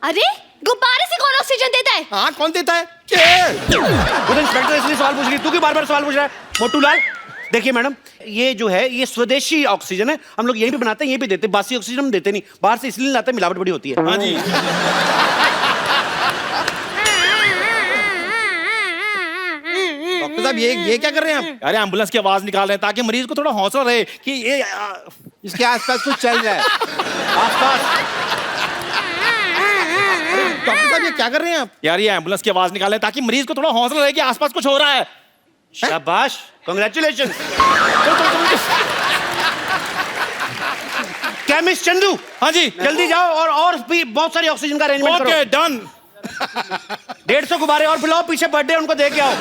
Speaker 6: अरे गुब्बारे से कौन ऑक्सीजन देता है?
Speaker 1: हाँ, कौन देता है?
Speaker 2: वो तो इंस्पेक्टर इसलिए सवाल पूछ रही, तू क्यों बार-बार सवाल पूछ रहा है? मोटू लाल, देखिए मैडम, ये जो है ये स्वदेशी ऑक्सीजन है, हम लोग यहीं पे बनाते हैं, यहीं पे देते हैं। बासी ऑक्सीजन हम देते नहीं, बाहर से इसलिए लाते हैं, मिलावट बड़ी होती है।
Speaker 1: हाँ जी। डॉक्टर साहब, ये क्या कर रहे हैं आप? अरे एम्बुलेंस की आवाज निकाल रहे हैं ताकि मरीज को थोड़ा हौसला रहे कि ये
Speaker 3: इसके आसपास कुछ चल रहा है।
Speaker 2: आसपास
Speaker 1: डॉक्टर साहब, ये क्या कर रहे हैं आप? यार, ये एम्बुलेंस की आवाज निकाल रहे हैं ताकि मरीज को थोड़ा हौसला रहे कि आसपास कुछ हो रहा है।
Speaker 2: शाबाश, कांग्रेचुलेशन। केमिस्ट चंदू,
Speaker 1: हाँ जी,
Speaker 2: जल्दी जाओ और भी बहुत सारी ऑक्सीजन का अरेंजमेंट करो।
Speaker 1: Okay, done.
Speaker 2: 150 गुब्बारे और पिलाओ, पीछे बर्थडे उनको दे के आओ।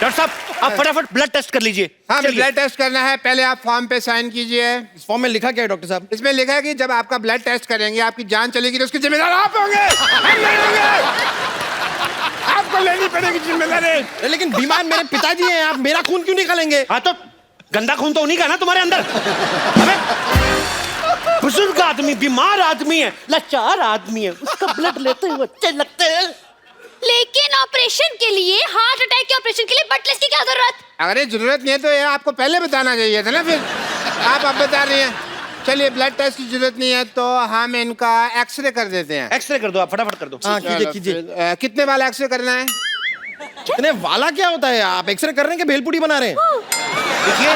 Speaker 2: डॉक्टर साहब, आप फटाफट ब्लड टेस्ट कर लीजिए।
Speaker 3: हाँ,
Speaker 2: चलिए।
Speaker 3: ब्लड टेस्ट करना है। पहले आप फॉर्म पे साइन कीजिए।
Speaker 1: इस फॉर्म में लिखा क्या है डॉक्टर साहब?
Speaker 3: इसमें लिखा है कि जब आपका ब्लड टेस्ट करेंगे, आपकी जान चलेगी तो उसकी जिम्मेदार आप होंगे, हम नहीं होंगे। आपको लेनी पड़ेगी जिम्मेदारी।
Speaker 1: लेकिन बीमार मेरे पिताजी हैं, आप मेरा खून क्यों निकालेंगे?
Speaker 2: हाँ तो गंदा खून तो उन्हीं का ना तुम्हारे अंदर। अबे बुजुर्ग आदमी, बीमार आदमी है, लाचार आदमी है, उसका ब्लड लेते हुए अच्छे लगते हैं।
Speaker 6: लेकिन ऑपरेशन के लिए, हार्ट अटैक के ऑपरेशन के लिए ब्लड टेस्ट की क्या जरूरत?
Speaker 3: अगर ये जरूरत नहीं है तो ये आपको पहले बताना चाहिए था ना। फिर आप अब बता रही हैं। चलिए, ब्लड टेस्ट की जरूरत नहीं है तो हम इनका एक्सरे कर देते हैं।
Speaker 2: एक्सरे कर दो, आप फटाफट कर दो।
Speaker 1: हाँ, कीजिए
Speaker 3: चलो,
Speaker 1: कीजिए।
Speaker 3: फिर, कितने वाला एक्सरे करना है?
Speaker 1: इतने वाला क्या होता है? आप एक्सरे कर रहे हैं कि भेलपुरी बना रहे हैं?
Speaker 2: देखिए,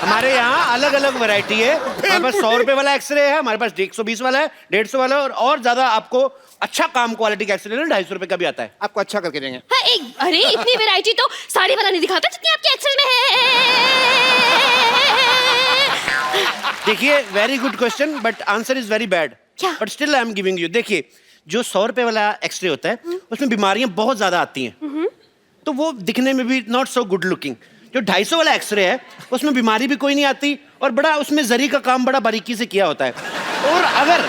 Speaker 2: हमारे यहाँ अलग अलग वैरायटी है। हमारे पास 100 रुपए वाला एक्सरे है, हमारे पास 120 वाला है, 150 वाला, और ज्यादा आपको अच्छा काम क्वालिटी का एक्सरे लेना 250 रुपए का भी आता है।
Speaker 3: आपको अच्छा करके देंगे।
Speaker 6: हाँ, अरे इतनी वैरायटी तो साड़ी वाला नहीं दिखाता जितनी आपके एक्सेल में है।
Speaker 2: देखिए, very good question, but answer is very bad.
Speaker 6: क्या?
Speaker 2: But still I am giving you. देखिए, जो 100 रुपए वाला एक्सरे होता है उसमें बीमारियां बहुत ज्यादा आती हैं, तो वो दिखने में भी नॉट सो गुड लुकिंग। जो 250 वाला एक्सरे है उसमें बीमारी भी कोई नहीं आती, और बड़ा उसमें जरी का काम बड़ा बारीकी से किया होता है। और अगर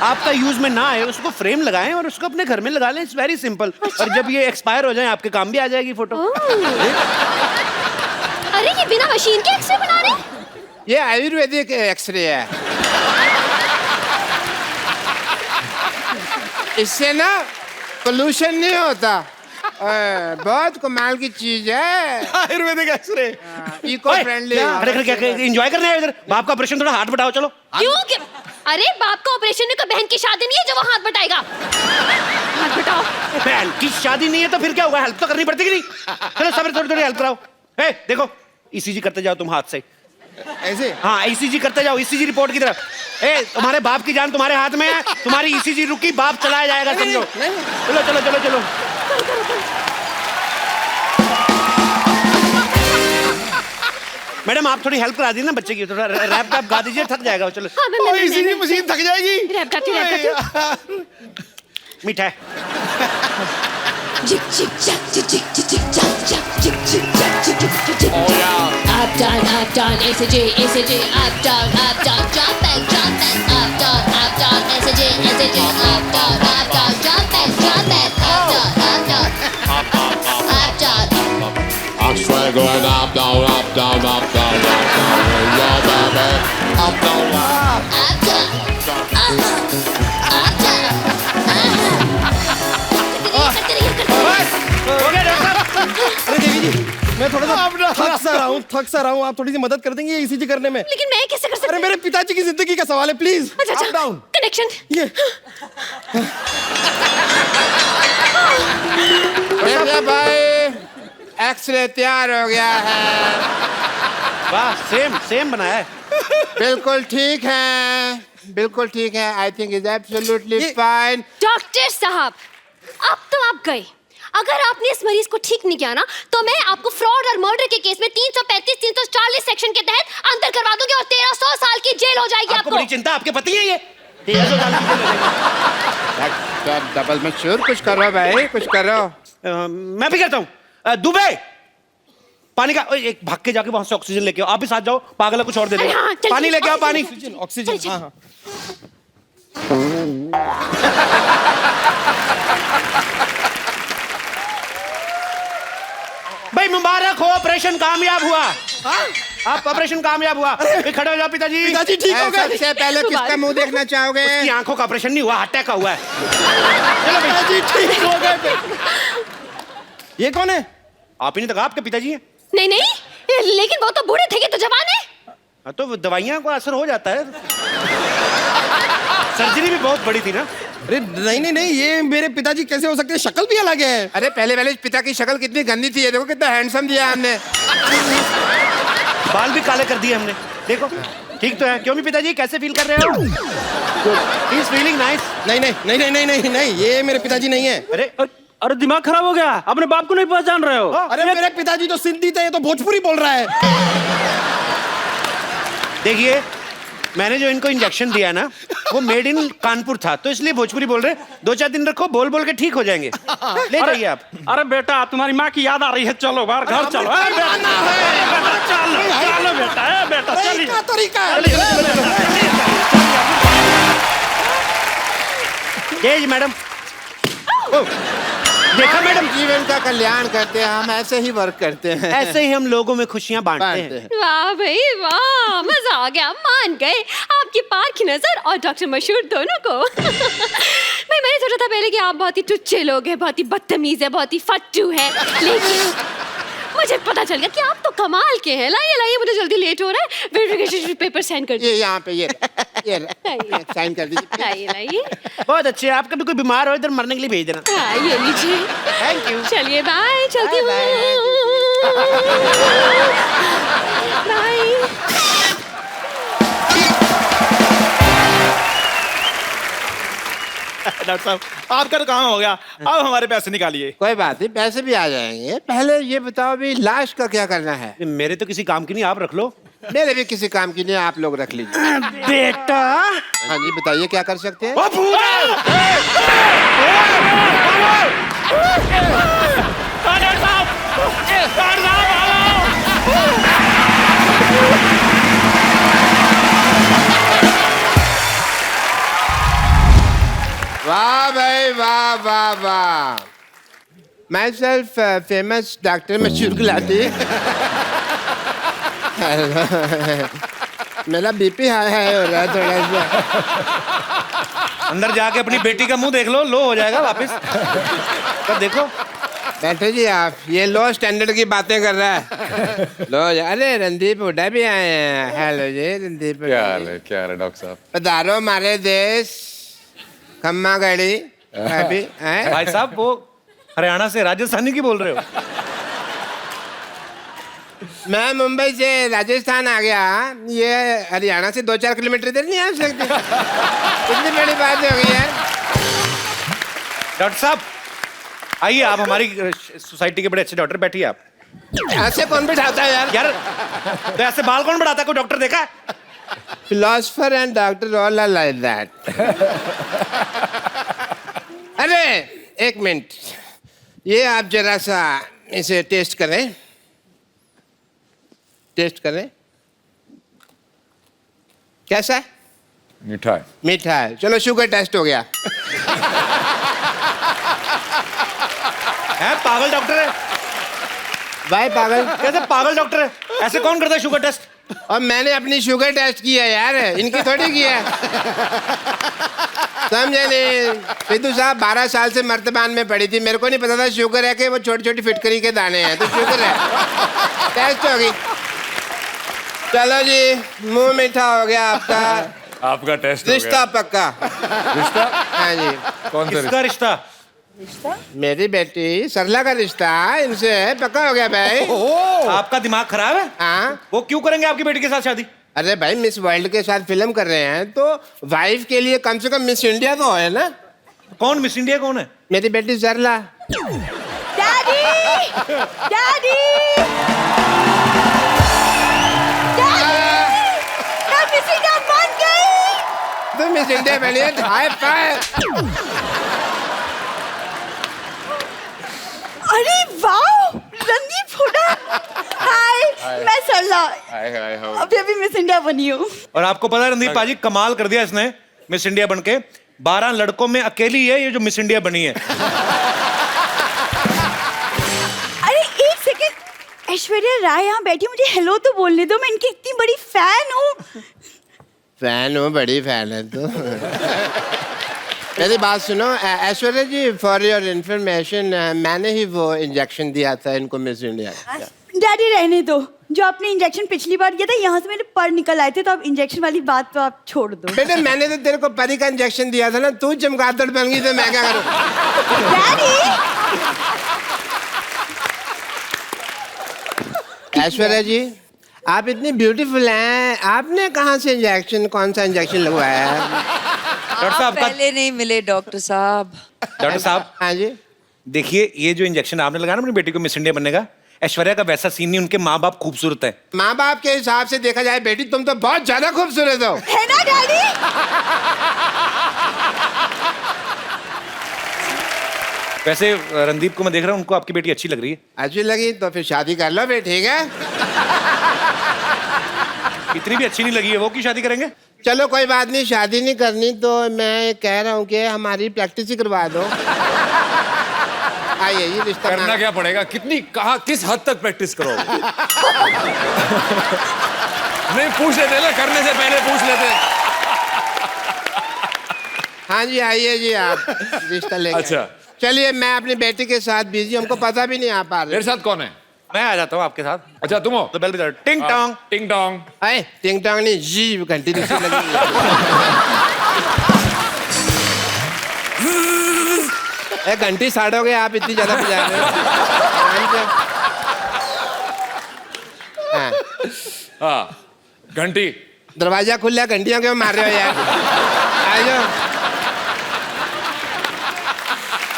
Speaker 2: आपका यूज में ना आए, उसको फ्रेम लगाएं और उसको अपने घर में लगा लें। It's very simple. और जब ये एक्सपायर हो जाए, आपके काम भी आ जाएगी फोटो।
Speaker 6: अरे ये बिना मशीन के एक्सरे बना रहे हैं?
Speaker 3: ये आयुर्वेदिक एक्सरे है। इससे ना पोल्यूशन नहीं होता। बहुत कमाल की चीज है।
Speaker 1: Ayurvedic xray.
Speaker 3: Eco friendly.
Speaker 2: Enjoy करने आए इधर। बाप का ऑपरेशन, थोड़ा हाथ बढ़ाओ, चलो।
Speaker 6: क्यों? अरे बाप का ऑपरेशन है तो बहन की शादी नहीं है जो वो हाथ बटाएगा। हाथ बटाओ।
Speaker 2: बहन की शादी नहीं है तो फिर क्या हुआ? हेल्प तो करनी पड़ती कि नहीं? चलो सब थोड़ी थोड़ी हेल्प कराओ। ए, देखो, ईसीजी करते जाओ तुम हाथ से।
Speaker 1: ऐसे?
Speaker 2: हाँ, ईसीजी करते जाओ, ईसीजी रिपोर्ट की तरफ। ए, तुम्हारे बाप की जान तुम्हारे हाथ में है, तुम्हारी ईसीजी रुकी, बाप चलाया जाएगा, समझो। चलो चलो चलो चलो। मैडम, आप थोड़ी हेल्प करा दीजिए ना बच्चे की, थोड़ा रैप गा दीजिए, थक जाएगा। चलो।
Speaker 6: हाँ, मैं
Speaker 1: इसीलिए मशीन थक जाएगी।
Speaker 6: रैप गाती हूँ।
Speaker 2: मीठा है।
Speaker 8: Jick jick jack jick jick jick jick jack jack jick jick jack jick jick jick jick. Oh yeah. Up down, SJ, up down, jump back, up down, SJ, up down, jump back, up down.
Speaker 9: I'm straight going up, down, up, down, up, down, up, down, yeah, baby, up, down, up.
Speaker 8: Up down,
Speaker 2: हो गया डॉक्टर साहब?
Speaker 1: अरे देवी जी, मैं थोड़ा सा थक सा रहा हूँ। आप थोड़ी सी मदद कर देंगे ईसीजी करने में?
Speaker 6: लेकिन मैं कैसे कर सकती
Speaker 1: अरे मेरे पिताजी की जिंदगी का सवाल है, प्लीज।
Speaker 6: अच्छा,
Speaker 1: अप डाउन
Speaker 6: कनेक्शन।
Speaker 1: ये।
Speaker 3: देखिए भाई, एक्सरे तैयार हो गया है।
Speaker 2: वाह, सेम बनाया है।
Speaker 3: बिल्कुल ठीक है, बिल्कुल ठीक है। I think is absolutely fine.
Speaker 6: Doctor साहब, अब तो आप गए। अगर आपने इस मरीज को ठीक नहीं किया ना, तो मैं आपको फ्रॉड और मर्डर के केस में 335, 340 सेक्शन के तहत अंदर करवा दूंगी और 1300 साल की जेल हो जाएगी
Speaker 2: आपको बड़ी चिंता, आपके पति है ये। 1300 साल की जेल हो जाएगी।
Speaker 3: डबल में श्योर, कुछ करो भाई, कुछ करो।
Speaker 2: मैं भी कहता हूँ, दुबे पानी का, एक भाग के जाके वहां से ऑक्सीजन लेके आओ। आप भी साथ जाओ, पागल है, कुछ और दे
Speaker 6: अरे हाँ,
Speaker 2: दो।
Speaker 6: चल,
Speaker 2: पानी लेके आओ, पानी।
Speaker 1: ऑक्सीजन। हाँ हाँ।
Speaker 2: मुबारक हो, ऑपरेशन कामयाब हुआ। आप ऑपरेशन कामयाब हुआ। खड़े हो जाओ पिताजी।
Speaker 1: पिताजी ठीक हो गए।
Speaker 3: सबसे पहले किसका मुंह देखना चाहोगे?
Speaker 2: उसकी आंखों का ऑपरेशन नहीं हुआ, हार्ट अटैक का हुआ है।
Speaker 1: पिताजी ठीक हो गए। ये कौन है?
Speaker 2: आप ही ने तो कहा आपके पिताजी हैं।
Speaker 6: नहीं नहीं, लेकिन वो तो बूढ़े थे कि तो जवान है।
Speaker 2: हाँ, तो वो दवाइयां को असर हो जाता है। सर्जरी भी बहुत बड़ी थी ना।
Speaker 1: अरे नहीं नहीं नहीं, ये मेरे पिताजी कैसे हो सकते हैं? शक्ल भी अलग है।
Speaker 3: अरे पहले इस पिता की शक्ल कितनी गंदी थी, ये देखो कितना हैंडसम दिया हमने।
Speaker 2: बाल भी काले कर दिए हमने, देखो ठीक तो है। क्यों भी पिताजी कैसे फील कर रहे हो? He is feeling nice.
Speaker 1: नहीं नहीं नहीं नहीं नहीं नहीं नहीं, ये मेरे पिताजी नहीं है।
Speaker 10: अरे दिमाग खराब हो गया, अपने बाप को नहीं पहचान रहे हो?
Speaker 1: अरे मेरे पिताजी तो सिंधी थे, ये तो भोजपुरी बोल रहा है।
Speaker 2: देखिए, मैंने जो इनको इंजेक्शन दिया ना, वो मेड इन कानपुर था, तो इसलिए भोजपुरी बोल रहे। 2-4 दिन रखो, बोल बोल के ठीक हो जाएंगे। ले जाइए आप।
Speaker 10: अरे बेटा, तुम्हारी माँ की याद आ रही है, चलो बाहर घर चलो। चलो बेटा, बेटा चलिए।
Speaker 2: तेज मैडम, देखा मैडम,
Speaker 3: जीवन का कल्याण करते हैं हम, ऐसे ही वर्क करते हैं।
Speaker 2: ऐसे ही हम लोगों में खुशियां बांटते हैं।
Speaker 6: वाह भाई वाह, मजा आ गया, मान गए आपकी पारखी नजर और डॉक्टर मशहूर दोनों को। भाई मैंने सोचा था पहले कि आप बहुत ही टुच्चे लोग हैं, बहुत ही बदतमीज है, बहुत ही फट्टू है, लेकिन मुझे पता चल गया कि आप तो कमाल के हैं। लाइए लाइए, मुझे जल्दी लेट हो रहा है, वेरिफिकेशन पेपर साइन कर
Speaker 3: ये यहाँ पे ये साइन कर दीजिए।
Speaker 6: लाइए लाइए।
Speaker 2: बहुत अच्छे। आपका भी कोई बीमार हो इधर मरने के लिए भेज देना।
Speaker 6: हाँ ये लीजिए।
Speaker 2: Thank you.
Speaker 6: चलिए बाय, चलती हूँ। बाय।
Speaker 1: डॉक्टर साहब, आपका तो काम हो गया, अब हमारे पैसे निकालिए।
Speaker 3: कोई बात नहीं, पैसे भी आ जाएंगे। पहले ये बताओ अभी लाश का क्या करना है?
Speaker 2: मेरे तो किसी काम की नहीं, आप रख लो।
Speaker 3: मेरे भी किसी काम की नहीं, आप लोग रख लीजिए।
Speaker 2: बेटा,
Speaker 3: हाँ जी बताइए क्या कर सकते हैं? वाह भाई वाह वाह वाह। माई सेल्फ फेमस डॉक्टर मशहूर गुलाटी। मेरा बीपी हाई हो रहा है थोड़ा सा।
Speaker 2: अंदर जाके अपनी बेटी का मुंह देख लो हो जाएगा वापस। तब देखो।
Speaker 3: बैठो जी आप, ये लो स्टैंडर्ड की बातें कर रहा है। लो अरे रणदीप हुड्डा भी आए हैं। हेलो जी रणदीप।
Speaker 9: क्या हाल है डॉक्टर साहब?
Speaker 3: पधारो हमारे देश। खम्मा गड़ी अभी
Speaker 2: भाई साहब, वो हरियाणा से राजस्थानी की बोल रहे हो?
Speaker 3: मैं मुंबई से राजस्थान आ गया, ये हरियाणा से 2-4 किलोमीटर इधर नहीं आ सकते। इतनी बड़ी बात हो गई है।
Speaker 2: डॉक्टर साहब आइए, आप हमारी सोसाइटी के बड़े अच्छे डॉक्टर, बैठिए आप।
Speaker 3: ऐसे कौन बिठाता है यार?
Speaker 2: यार तो ऐसे बाल कौन बढ़ाता है? कोई डॉक्टर देखा है?
Speaker 3: Philosopher and doctor all are like that. अरे एक मिनट, ये आप जरा सा इसे टेस्ट करें। टेस्ट करें, कैसा है?
Speaker 9: मीठा है।
Speaker 3: मीठा है। चलो शुगर टेस्ट हो गया।
Speaker 2: है पागल डॉक्टर है
Speaker 3: भाई पागल
Speaker 2: कैसे? पागल डॉक्टर है, ऐसे कौन करता है शुगर टेस्ट?
Speaker 3: और मैंने अपनी शुगर टेस्ट किया यार, इनकी थोड़ी किया। समझे नहीं? सिद्धू साहब 12 साल से मर्तबान में पड़ी थी, मेरे को नहीं पता था शुगर है कि वो छोटी छोटी फिटकरी के दाने हैं। तो शुगर है, टेस्ट हो गई। चलो जी, मुंह मीठा हो गया आपका।
Speaker 9: आपका टेस्ट
Speaker 3: रिश्ता पक्का।
Speaker 9: रिश्ता?
Speaker 3: हाँ जी।
Speaker 9: कौन सा
Speaker 2: किसका रिश्ता?
Speaker 3: मेरी बेटी सरला का रिश्ता इनसे पक्का हो गया भाई।
Speaker 2: आपका दिमाग खराब है?
Speaker 3: हाँ।
Speaker 2: वो क्यों करेंगे आपकी बेटी के साथ शादी?
Speaker 3: अरे भाई, मिस वर्ल्ड के साथ फिल्म कर रहे हैं तो वाइफ के लिए कम से कम मिस इंडिया तो है ना।
Speaker 2: कौन मिस इंडिया कौन है?
Speaker 3: मेरी बेटी सरला।
Speaker 5: डैडी डैडी मैं मिस इंडिया बन गई।
Speaker 3: तुम मिस इंडिया बनी है, हाई फाइव।
Speaker 5: अरे वाह, रणदीप हुड्डा। हाय, मैं सरला। अभी अभी मिस इंडिया बनी हूँ।
Speaker 2: और आपको पता है रणदीप पाजी, कमाल कर दिया इसने मिस इंडिया बनके। 12 लड़कों में अकेली है ये जो मिस इंडिया बनी है।
Speaker 5: अरे एक सेकेंड, ऐश्वर्या राय यहाँ बैठी, मुझे हेलो तो बोलने दो, मैं इनकी इतनी बड़ी फैन हूँ।
Speaker 3: फैन हो, बड़ी फैन है तो। मेरी बात सुनो ऐश्वर्या जी, फॉर योर इंफॉर्मेशन, मैंने ही वो इंजेक्शन दिया था इनको मिस इंडिया।
Speaker 5: डैडी रहने दो, जो आपने इंजेक्शन पिछली बार किया था यहाँ से मेरे पर निकल आए थे, तो अब इंजेक्शन वाली बात तो आप छोड़ दो।
Speaker 3: बेटे मैंने तो तेरे को परी का इंजेक्शन दिया था ना, तू चमगादड़ बन गई तो मैं क्या करूँ? ऐश्वर्या जी, आप इतनी ब्यूटीफुल हैं, आपने कहाँ से इंजेक्शन, कौन सा इंजेक्शन लगवाया है?
Speaker 11: डॉक्टर साहब पहले नहीं मिले डॉक्टर साहब।
Speaker 1: डॉक्टर साहब,
Speaker 3: हाँ जी,
Speaker 1: देखिए ये जो इंजेक्शन आपने लगाया ना अपनी बेटी को मिस इंडिया बनने का, ऐश्वर्या का वैसा सीन नहीं, उनके माँ बाप खूबसूरत है।
Speaker 3: माँ बाप के हिसाब से देखा जाए बेटी तुम तो बहुत ज्यादा खूबसूरत हो,
Speaker 5: है ना डैडी?
Speaker 1: वैसे रणदीप को मैं देख रहा हूँ, उनको आपकी बेटी अच्छी लग रही है।
Speaker 3: अच्छी लगी तो फिर शादी कर लो फिर, ठीक है?
Speaker 1: इतनी भी अच्छी नहीं लगी है वो, की शादी करेंगे?
Speaker 3: चलो कोई बात नहीं, शादी नहीं करनी तो मैं कह रहा हूँ कि हमारी प्रैक्टिस ही करवा दो। आइए ये रिश्ता
Speaker 9: करना क्या पड़ेगा? कितनी, कहाँ, किस हद तक प्रैक्टिस करोगे? नहीं पूछ लेते ना, करने से पहले पूछ लेते।
Speaker 3: हाँ जी आइए जी, आप रिश्ता लेकर।
Speaker 9: अच्छा
Speaker 3: चलिए, मैं अपनी बेटी के साथ बिजी, हमको पता भी नहीं आ पा रहा।
Speaker 9: मेरे साथ कौन है?
Speaker 1: मैं आ जाता हूँ आपके साथ।
Speaker 9: अच्छा तुम हो?
Speaker 1: तो बेल बजा, टिंग टोंग।
Speaker 9: टिंग टोंग।
Speaker 3: अरे टिंग टोंग नहीं, जी घंटी दूसरी लगी। घंटी साड़ोगे आप, इतनी ज्यादा बजा रहे हो।
Speaker 9: हाँ घंटी।
Speaker 3: दरवाजा खुल गया, घंटियां क्यों मार रहे हो यार? आ जाओ।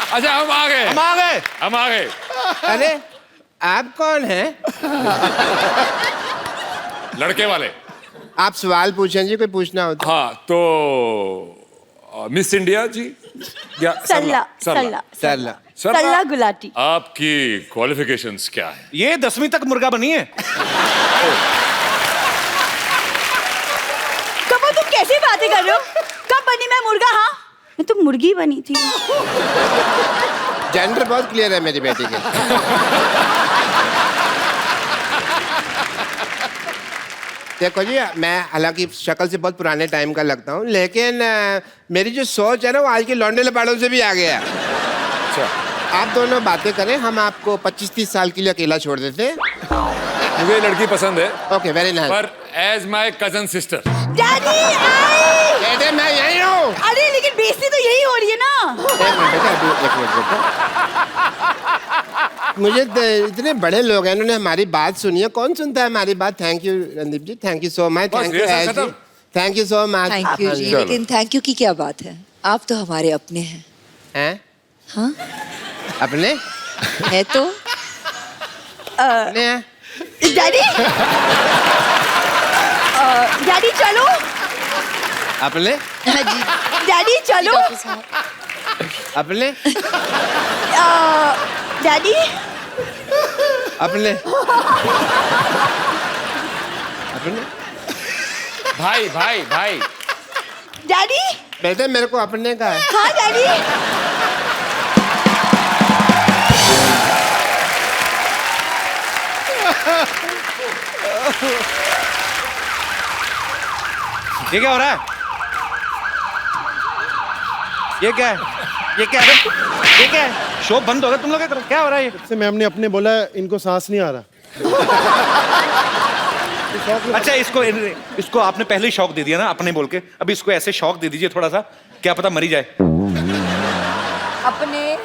Speaker 9: अच्छा हम आ गए,
Speaker 1: हम आ गए,
Speaker 9: हम आ गए।
Speaker 3: अरे आप कौन हैं?
Speaker 9: लड़के वाले।
Speaker 3: आप सवाल पूछें जी, कोई पूछना हो तो।
Speaker 9: हाँ तो मिस इंडिया जी या
Speaker 5: सल्ला
Speaker 9: सरला
Speaker 5: सल्ला
Speaker 3: सरला
Speaker 5: सल्ला गुलाटी।
Speaker 9: आपकी क्वालिफिकेशंस क्या है?
Speaker 1: ये 10वीं तक मुर्गा बनी है।
Speaker 5: कब तुम कैसी बातें कर रहे हो? कब बनी मैं मुर्गा? हाँ मैं तो मुर्गी बनी थी।
Speaker 3: जेंडर बहुत क्लियर है मेरी बेटी के। देखो जी, मैं हालांकि शक्ल से बहुत पुराने टाइम का लगता हूँ, लेकिन मेरी जो सोच है ना वो आज के लौंडे लपाड़ों से भी आगे है।
Speaker 9: अच्छा
Speaker 3: आप दोनों बातें करें, हम आपको 25-30 साल के लिए अकेला छोड़ देते हैं।
Speaker 9: मुझे ये लड़की पसंद है।
Speaker 3: Okay very nice.
Speaker 9: पर as my cousin sister.
Speaker 5: Daddy
Speaker 3: बेटे मैं यही हूँ।
Speaker 5: अरे लेकिन बेइज्जती तो यही हो रही है ना।
Speaker 3: एक मिनट बेटा, एक मिनट बेटा। मुझे इतने बड़े लोग हैं, इन्होंने हमारी बात सुनी है। कौन सुनता है हमारी बात? Thank you Randeep ji, thank you so much. Thank you, thank you so much.
Speaker 11: Thank you ji, लेकिन थैंक यू की क्या बात है? आप तो हमारे अपने हैं।
Speaker 3: हैं?
Speaker 11: हाँ
Speaker 3: अपने
Speaker 11: है तो।
Speaker 3: अपने हैं?
Speaker 5: डैडी डैडी चलो।
Speaker 3: अपने
Speaker 11: हाँ जी
Speaker 5: डैडी चलो।
Speaker 3: अपने
Speaker 5: डैडी
Speaker 3: अपने अपने
Speaker 9: भाई भाई भाई।
Speaker 5: डैडी
Speaker 3: बेटे मेरे को अपने का है।
Speaker 5: हाँ डैडी।
Speaker 1: ये क्या हो रहा है? ये क्या है? ये क्या है? ये क्या है? शो बंद हो गया तुम लोग क्या कर रहे हो? क्या हो रहा है ये?
Speaker 12: से मैम ने अपने बोला इनको सांस नहीं आ रहा।
Speaker 1: अच्छा इसको आपने पहले ही शौक दे दिया ना अपने बोल के, अभी इसको ऐसे शौक दे दीजिए थोड़ा सा, क्या पता मरी जाए।
Speaker 11: अपने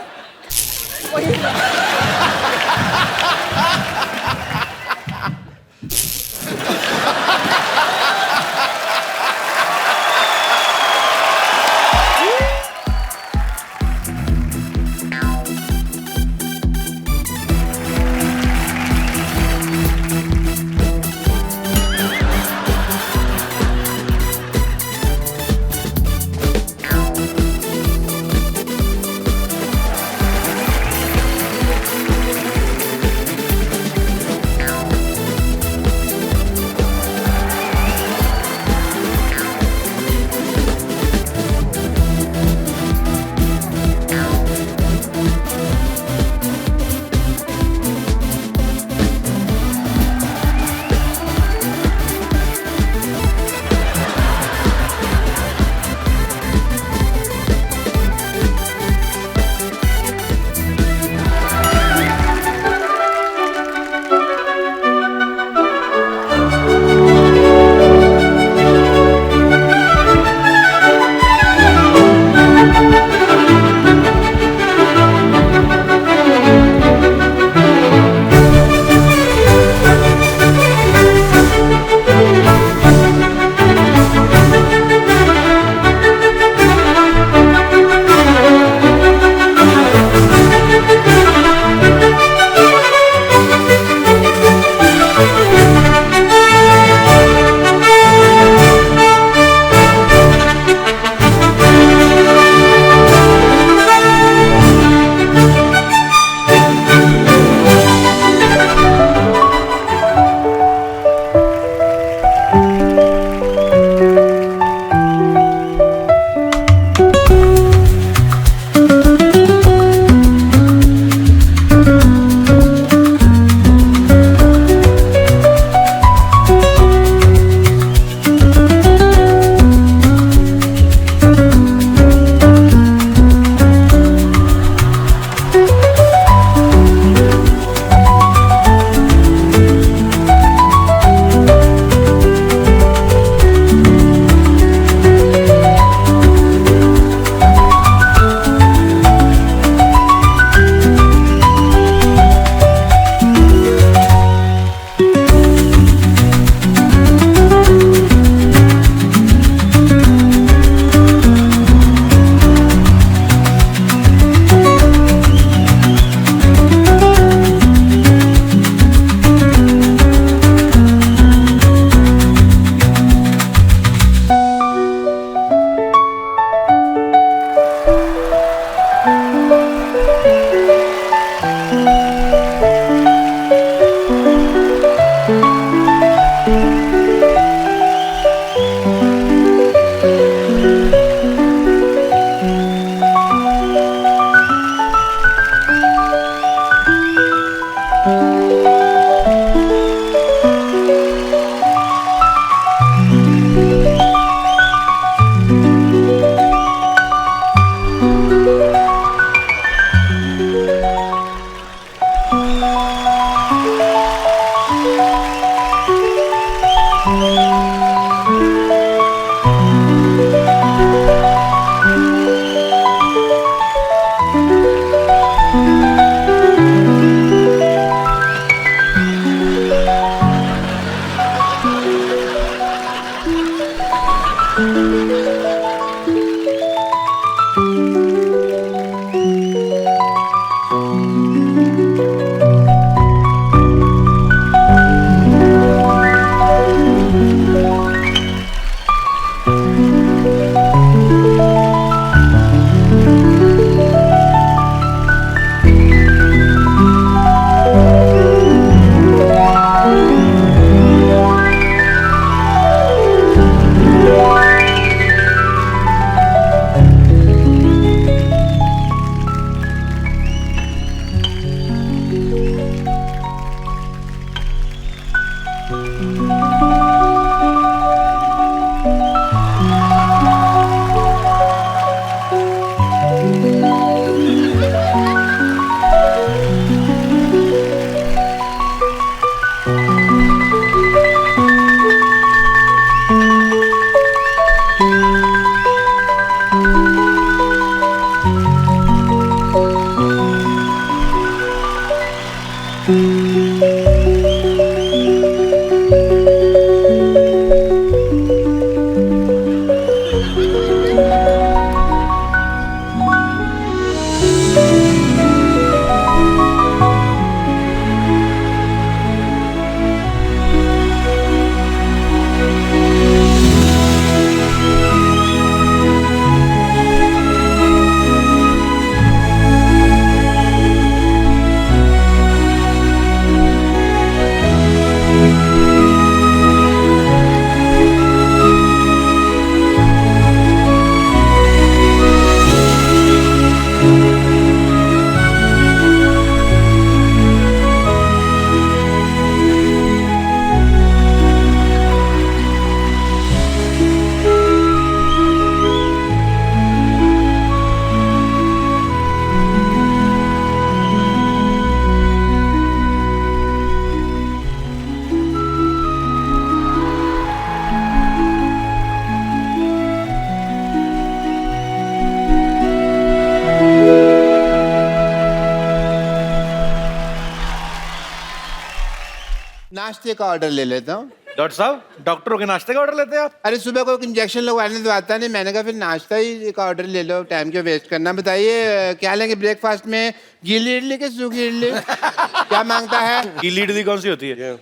Speaker 3: नाश्ते का ऑर्डर ले लेता हूँ।
Speaker 10: डॉक्टर साहब, डॉक्टरों के नाश्ते का ऑर्डर लेते हैं आप?
Speaker 3: अरे सुबह को इंजेक्शन लगवाने तो आता नहीं, मैंने कहा फिर नाश्ता ही का ऑर्डर ले लो, टाइम क्यों वेस्ट करना। बताइए क्या लेंगे ब्रेकफास्ट में, गीली इडली के सूखी इडली? क्या मांगता है?
Speaker 10: गीली इडली कौन सी होती है?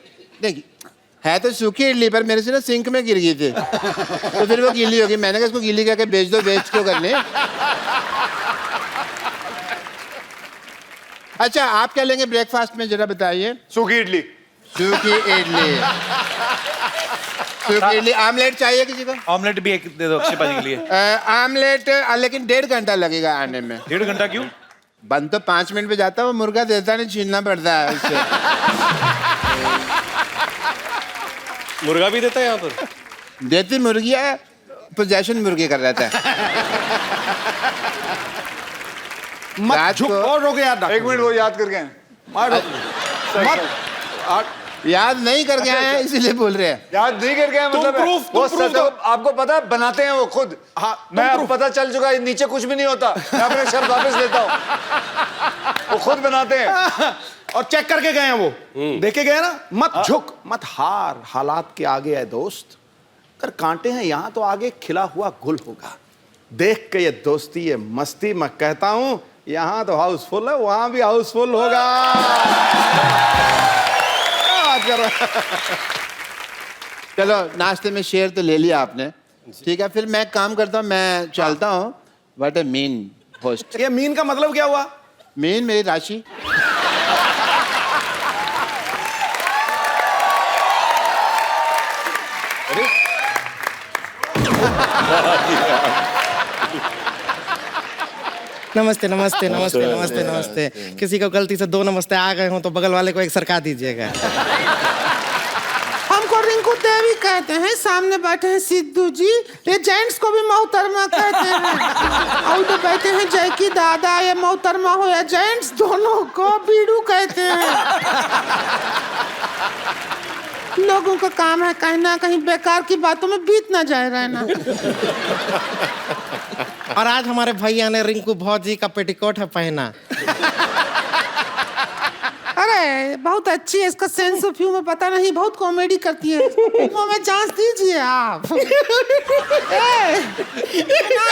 Speaker 3: नहीं है तो सूखी इडली, पर मेरे से ना सिंक में गिर गई थी तो फिर वो गीली होगी। मैंने कहा इसको गीली करके बेच दो, वेस्ट क्यों करने। अच्छा आप क्या लेंगे ब्रेकफास्ट में जरा बताइए।
Speaker 13: सूखी इडली।
Speaker 3: सूखी इडली, सूखी इडली। आमलेट चाहिए किसी को?
Speaker 10: ऑमलेट भी एक दे दो अक्षय पाजी के लिए।
Speaker 3: आमलेट लेकिन 1.5 घंटा लगेगा आने में।
Speaker 10: 1.5 घंटा क्यों?
Speaker 3: बन तो 5 मिनट में जाता है, वो मुर्गा देता नहीं, छीनना पड़ता है उससे।
Speaker 13: मुर्गा भी देता है यहाँ पर?
Speaker 3: देती मुर्गी है, पोजेशन मुर्गी कर रहता है।
Speaker 13: मत झुक और रोके यार। 1 मिनट वो याद करके आए।
Speaker 3: याद नहीं करके आए हैं इसीलिए बोल रहे हैं।
Speaker 13: याद नहीं करके आए मतलब वो सेटअप आपको पता है बनाते हैं वो खुद। हाँ, मैं अब पता चल चुका है नीचे कुछ भी नहीं होता। मैं अपने शर्त वापस लेता हूँ, वो खुद बनाते हैं
Speaker 14: और चेक करके गए हैं वो। देखे गए ना। मत झुक मत हार, हालात के आगे है दोस्त। अगर कांटे हैं यहाँ तो आगे खिला हुआ गुल होगा। देख के ये दोस्ती ये मस्ती, मैं कहता हूं यहाँ तो हाउसफुल है, वहां भी हाउसफुल होगा।
Speaker 3: चलो नाश्ते में शेर तो ले लिया आपने, ठीक है। फिर मैं काम करता हूँ, मैं चलता हूँ। What A mean host.
Speaker 14: ये मीन का मतलब क्या हुआ?
Speaker 3: मीन मेरी राशि।
Speaker 1: नमस्ते नमस्ते नमस्ते नमस्ते नमस्ते। किसी को गलती से 2 नमस्ते आ गए हो तो बगल वाले को एक सरका दीजिएगा।
Speaker 15: हमको रिंकू देवी कहते हैं, सामने बैठे हैं सिद्धू जी, ये जेंट्स को भी मोहतरमा कहते हैं। और तो बैठे हैं जयकी दादा, ये मोहतरमा हो या जेंट्स दोनों को बीड़ू कहते हैं। लोगों का काम है कहीं ना कहीं बेकार की बातों में बीत ना जाए रहना।
Speaker 1: और आज हमारे भैया ने रिंकू भौजी का पेटीकोट है पहना।
Speaker 15: अरे बहुत अच्छी है, इसका सेंस ऑफ ह्यूमर पता नहीं, बहुत कॉमेडी करती है। वो में जांच दीजिए आप। सुना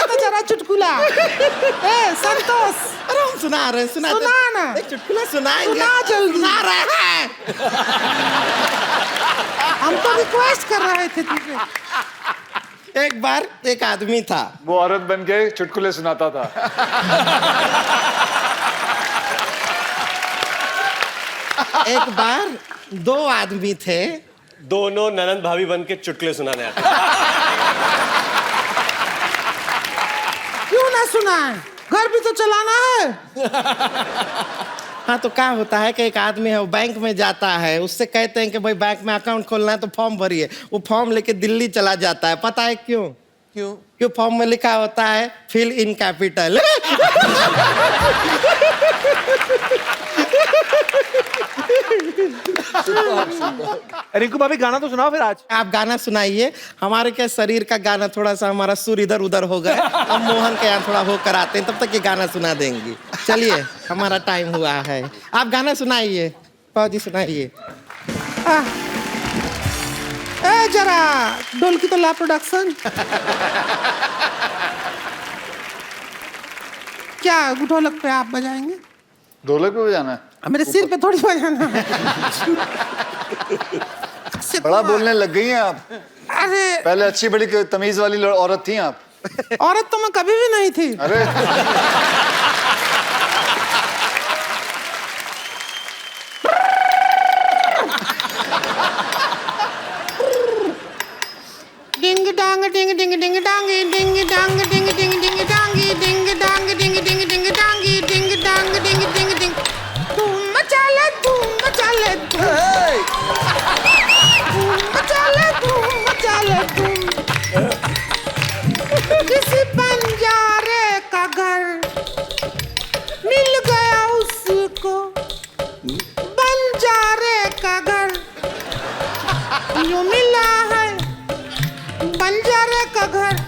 Speaker 15: तो जरा चुटकुला। संतोष,
Speaker 1: अरे हम सुना रहे हैं, सुना
Speaker 15: ना
Speaker 1: एक चुटकुला सुनाएंगे।
Speaker 15: सुना जल्दी।
Speaker 1: सुना रहे हैं।
Speaker 15: हम तो रिक्वेस्ट कर रहे थे तुझे।
Speaker 1: एक बार एक आदमी था,
Speaker 13: वो औरत बन के चुटकुले सुनाता था।
Speaker 1: एक बार 2 आदमी थे,
Speaker 16: दोनों ननंद भाभी बन के चुटकुले सुनाने आते।
Speaker 15: क्यों ना सुनाए, घर भी तो चलाना है।
Speaker 1: हाँ तो क्या होता है कि एक आदमी है वो बैंक में जाता है, उससे कहते हैं कि भाई बैंक में अकाउंट खोलना है तो फॉर्म भरिए। वो फॉर्म लेके दिल्ली चला जाता है। पता है क्यों? क्यों फॉर्म में लिखा होता है फिल इन कैपिटल।
Speaker 10: रिंकू भाभी गाना तो सुनाओ फिर आज।
Speaker 1: आप गाना सुनाइए। हमारे क्या शरीर का गाना थोड़ा सा, हमारा सुर इधर उधर हो गए, अब मोहन के यहाँ थोड़ा होकर आते हैं, तब तक ये गाना सुना देंगी। चलिए हमारा टाइम हुआ है, आप गाना सुनाइए। फौजी सुनाइए।
Speaker 15: जरा ढोलकी तो ला प्रोडक्शन। क्या ढोलक पे आप बजाएंगे?
Speaker 13: ढोलक पे बजाना है?
Speaker 15: मेरे सिर पे थोड़ी बजाना है।
Speaker 13: बड़ा बोलने लग गई हैं आप।
Speaker 15: अरे
Speaker 13: पहले अच्छी बड़ी तमीज वाली औरत थी आप।
Speaker 15: औरत तो मैं कभी भी नहीं थी।
Speaker 13: अरे
Speaker 15: डिंग डांग डिंग डिंग डिंग डांगी डिंग डांग डिंग डिंग डिंग डांगी डिंग डांग डिंग डिंग डिंग डांगी डिंग डांग डिंग डिंग डिंग। धूम मचा ले धूम मचा ले धूम मचा ले धूम मचा ले धूम। किसी बंजारे का घर मिल गया उसको, बंजारे का घर यूं मिला है, बंजारे का घर।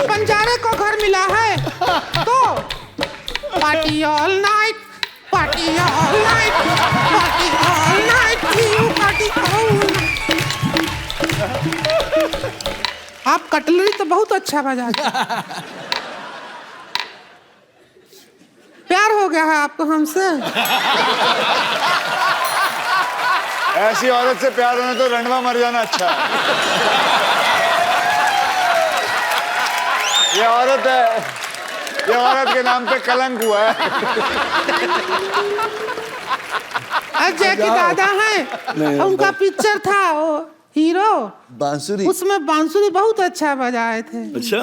Speaker 15: बंजारे को घर मिला है तो party all night, party all night, party आप कटलरी तो बहुत अच्छा बजाते हैं। प्यार हो गया है आपको हमसे?
Speaker 13: ऐसी औरत से प्यार होने तो रंडवा मर जाना अच्छा है। ये औरत है, ये औरत के नाम पे कलंक हुआ है।
Speaker 15: जैकी दादा हैं, उनका पिक्चर था वो हीरो
Speaker 4: बांसुरी,
Speaker 15: उसमें बांसुरी बहुत अच्छा बजाए थे।
Speaker 4: अच्छा,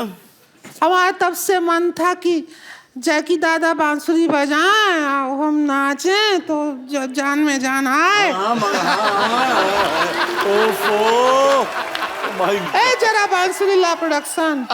Speaker 15: हमारा तब से मन था कि जैकी दादा बांसुरी बजाएं और हम नाचें तो जान में जान आए। ए जरा बांसुरी ला प्रोडक्शन।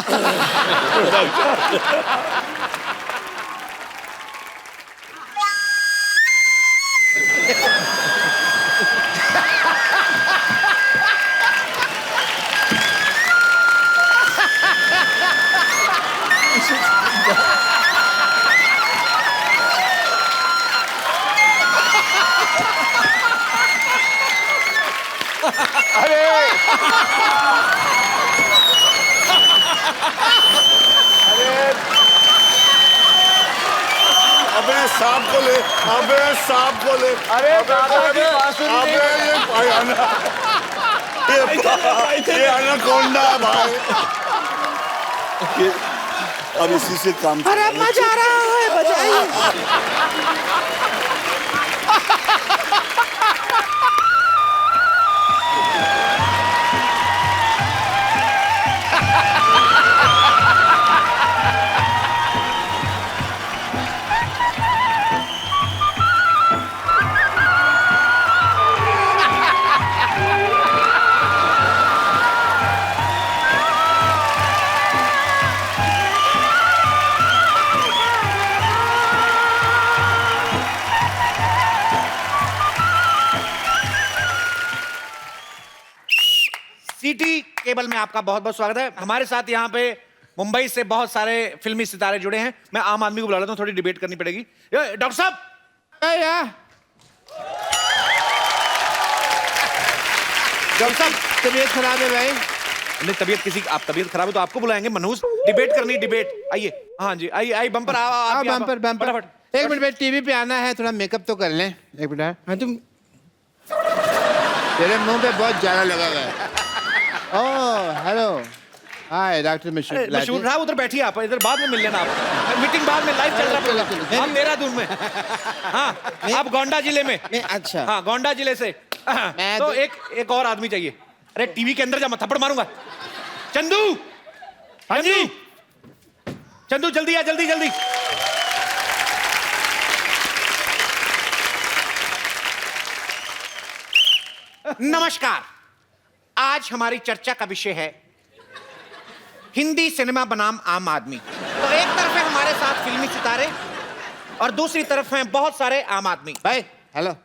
Speaker 13: अबे सांप को ले, अबे सांप को ले। अरे दादा की बांसुरी नहीं है। ये अनाकोंडा भाई। अब इसी से काम।
Speaker 15: अरे मजा आ रहा है, बजाइए।
Speaker 17: सिटी केबल में आपका बहुत बहुत स्वागत है। हमारे साथ यहाँ पे मुंबई से बहुत सारे फिल्मी सितारे जुड़े हैं। मैं आम आदमी को बुला लेता हूँ, थोड़ी डिबेट करनी पड़ेगी। डॉक्टर साहब, डॉक्टर साहब तबीयत खराब है भाई। नहीं तबीयत किसी, आप तबीयत खराब है तो आपको बुलाएंगे। मनहूस डिबेट करनी, डिबेट। आइए, हाँ जी, आइए आइए। बम्पर आओ,
Speaker 3: बम्पर बम्पर। एक मिनट, टीवी पे आना है, थोड़ा मेकअप तो कर लें। एक मिनट। हाँ तुम, तेरे मुंह पे बहुत ज्यादा लगा हुआ है। ओह हेलो, हाय डॉक्टर
Speaker 17: मशहूर साहब, उधर बैठिए आप, इधर बाद में मिल लेना आप। मीटिंग बाद में, लाइव चल रहा है। हम देहरादून में, हाँ आप गोंडा जिले में।
Speaker 3: अच्छा,
Speaker 17: हाँ गोंडा जिले से। तो एक और आदमी चाहिए। अरे टीवी के अंदर जा, मैं थप्पड़ मारूंगा। चंदू, हाँ जी चंदू, जल्दी आ, जल्दी जल्दी। नमस्कार, आज हमारी चर्चा का विषय है हिंदी सिनेमा बनाम आम आदमी। तो एक तरफ है हमारे साथ फिल्मी सितारे और दूसरी तरफ हैं बहुत सारे आम आदमी।
Speaker 3: भाई हेलो,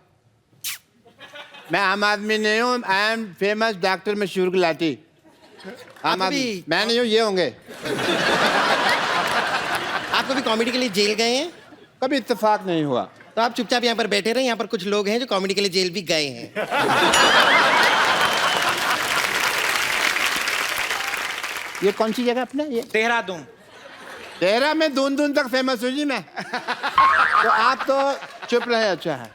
Speaker 3: मैं आम आदमी नहीं हूँ, आई एम फेमस डॉक्टर मशहूर गुलाटी। आम आदमी मैं नहीं हूँ, ये होंगे।
Speaker 1: आप कभी कॉमेडी के लिए जेल गए हैं?
Speaker 3: कभी इत्तेफाक नहीं हुआ।
Speaker 1: तो आप चुपचाप यहाँ पर बैठे रहे। यहाँ पर कुछ लोग हैं जो कॉमेडी के लिए जेल भी गए हैं।
Speaker 3: ये कौन सी जगह अपने? ये
Speaker 17: देहरादून।
Speaker 3: तेरा में दून दून तक फेमस हूँ जी मैं। तो आप तो चुप रहे, अच्छा है।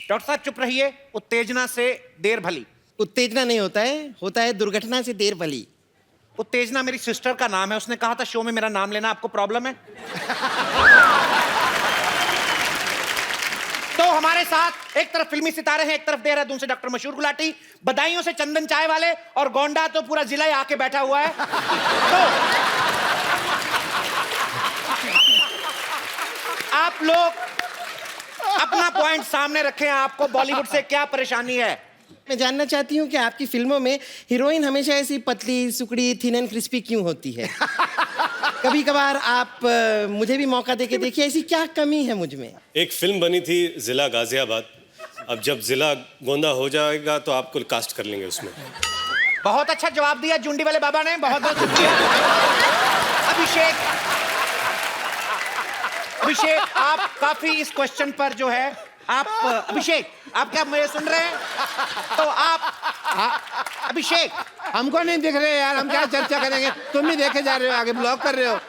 Speaker 17: डॉक्टर साहब चुप रहिए, उत्तेजना से देर भली।
Speaker 1: उत्तेजना नहीं होता है, होता है दुर्घटना से देर भली।
Speaker 17: उत्तेजना मेरी सिस्टर का नाम है, उसने कहा था शो में मेरा नाम लेना। आपको प्रॉब्लम है? तो हमारे साथ एक तरफ फिल्मी सितारे हैं, एक तरफ देहरादून से डॉक्टर मशहूर गुलाटी, बदायूं से चंदन चाय वाले, और गोंडा तो पूरा जिला ही आके बैठा हुआ है। तो आप लोग अपना पॉइंट सामने रखें, आपको बॉलीवुड से क्या परेशानी है?
Speaker 1: मैं जानना चाहती हूँ कि आपकी फिल्मों में हीरोइन हमेशा ऐसी पतली सुकड़ी थिन एंड क्रिस्पी क्यों होती है? कभी कभार आप मुझे भी मौका देके देखिए, ऐसी क्या कमी है मुझ में?
Speaker 16: एक फिल्म बनी थी जिला गाजियाबाद, अब जब जिला गोंदा हो जाएगा तो आपको कास्ट कर लेंगे उसमें।
Speaker 17: बहुत अच्छा जवाब दिया जुंडी वाले बाबा ने, बहुत बहुत शुक्रिया। अभिषेक, आप काफी इस क्वेश्चन पर जो है आप, अभिषेक आप क्या मुझे सुन रहे हैं? तो आप अभिषेक
Speaker 3: हमको नहीं दिख रहे यार, हम क्या चर्चा करेंगे? तुम ही देखे जा रहे हो, आगे ब्लॉक कर रहे हो।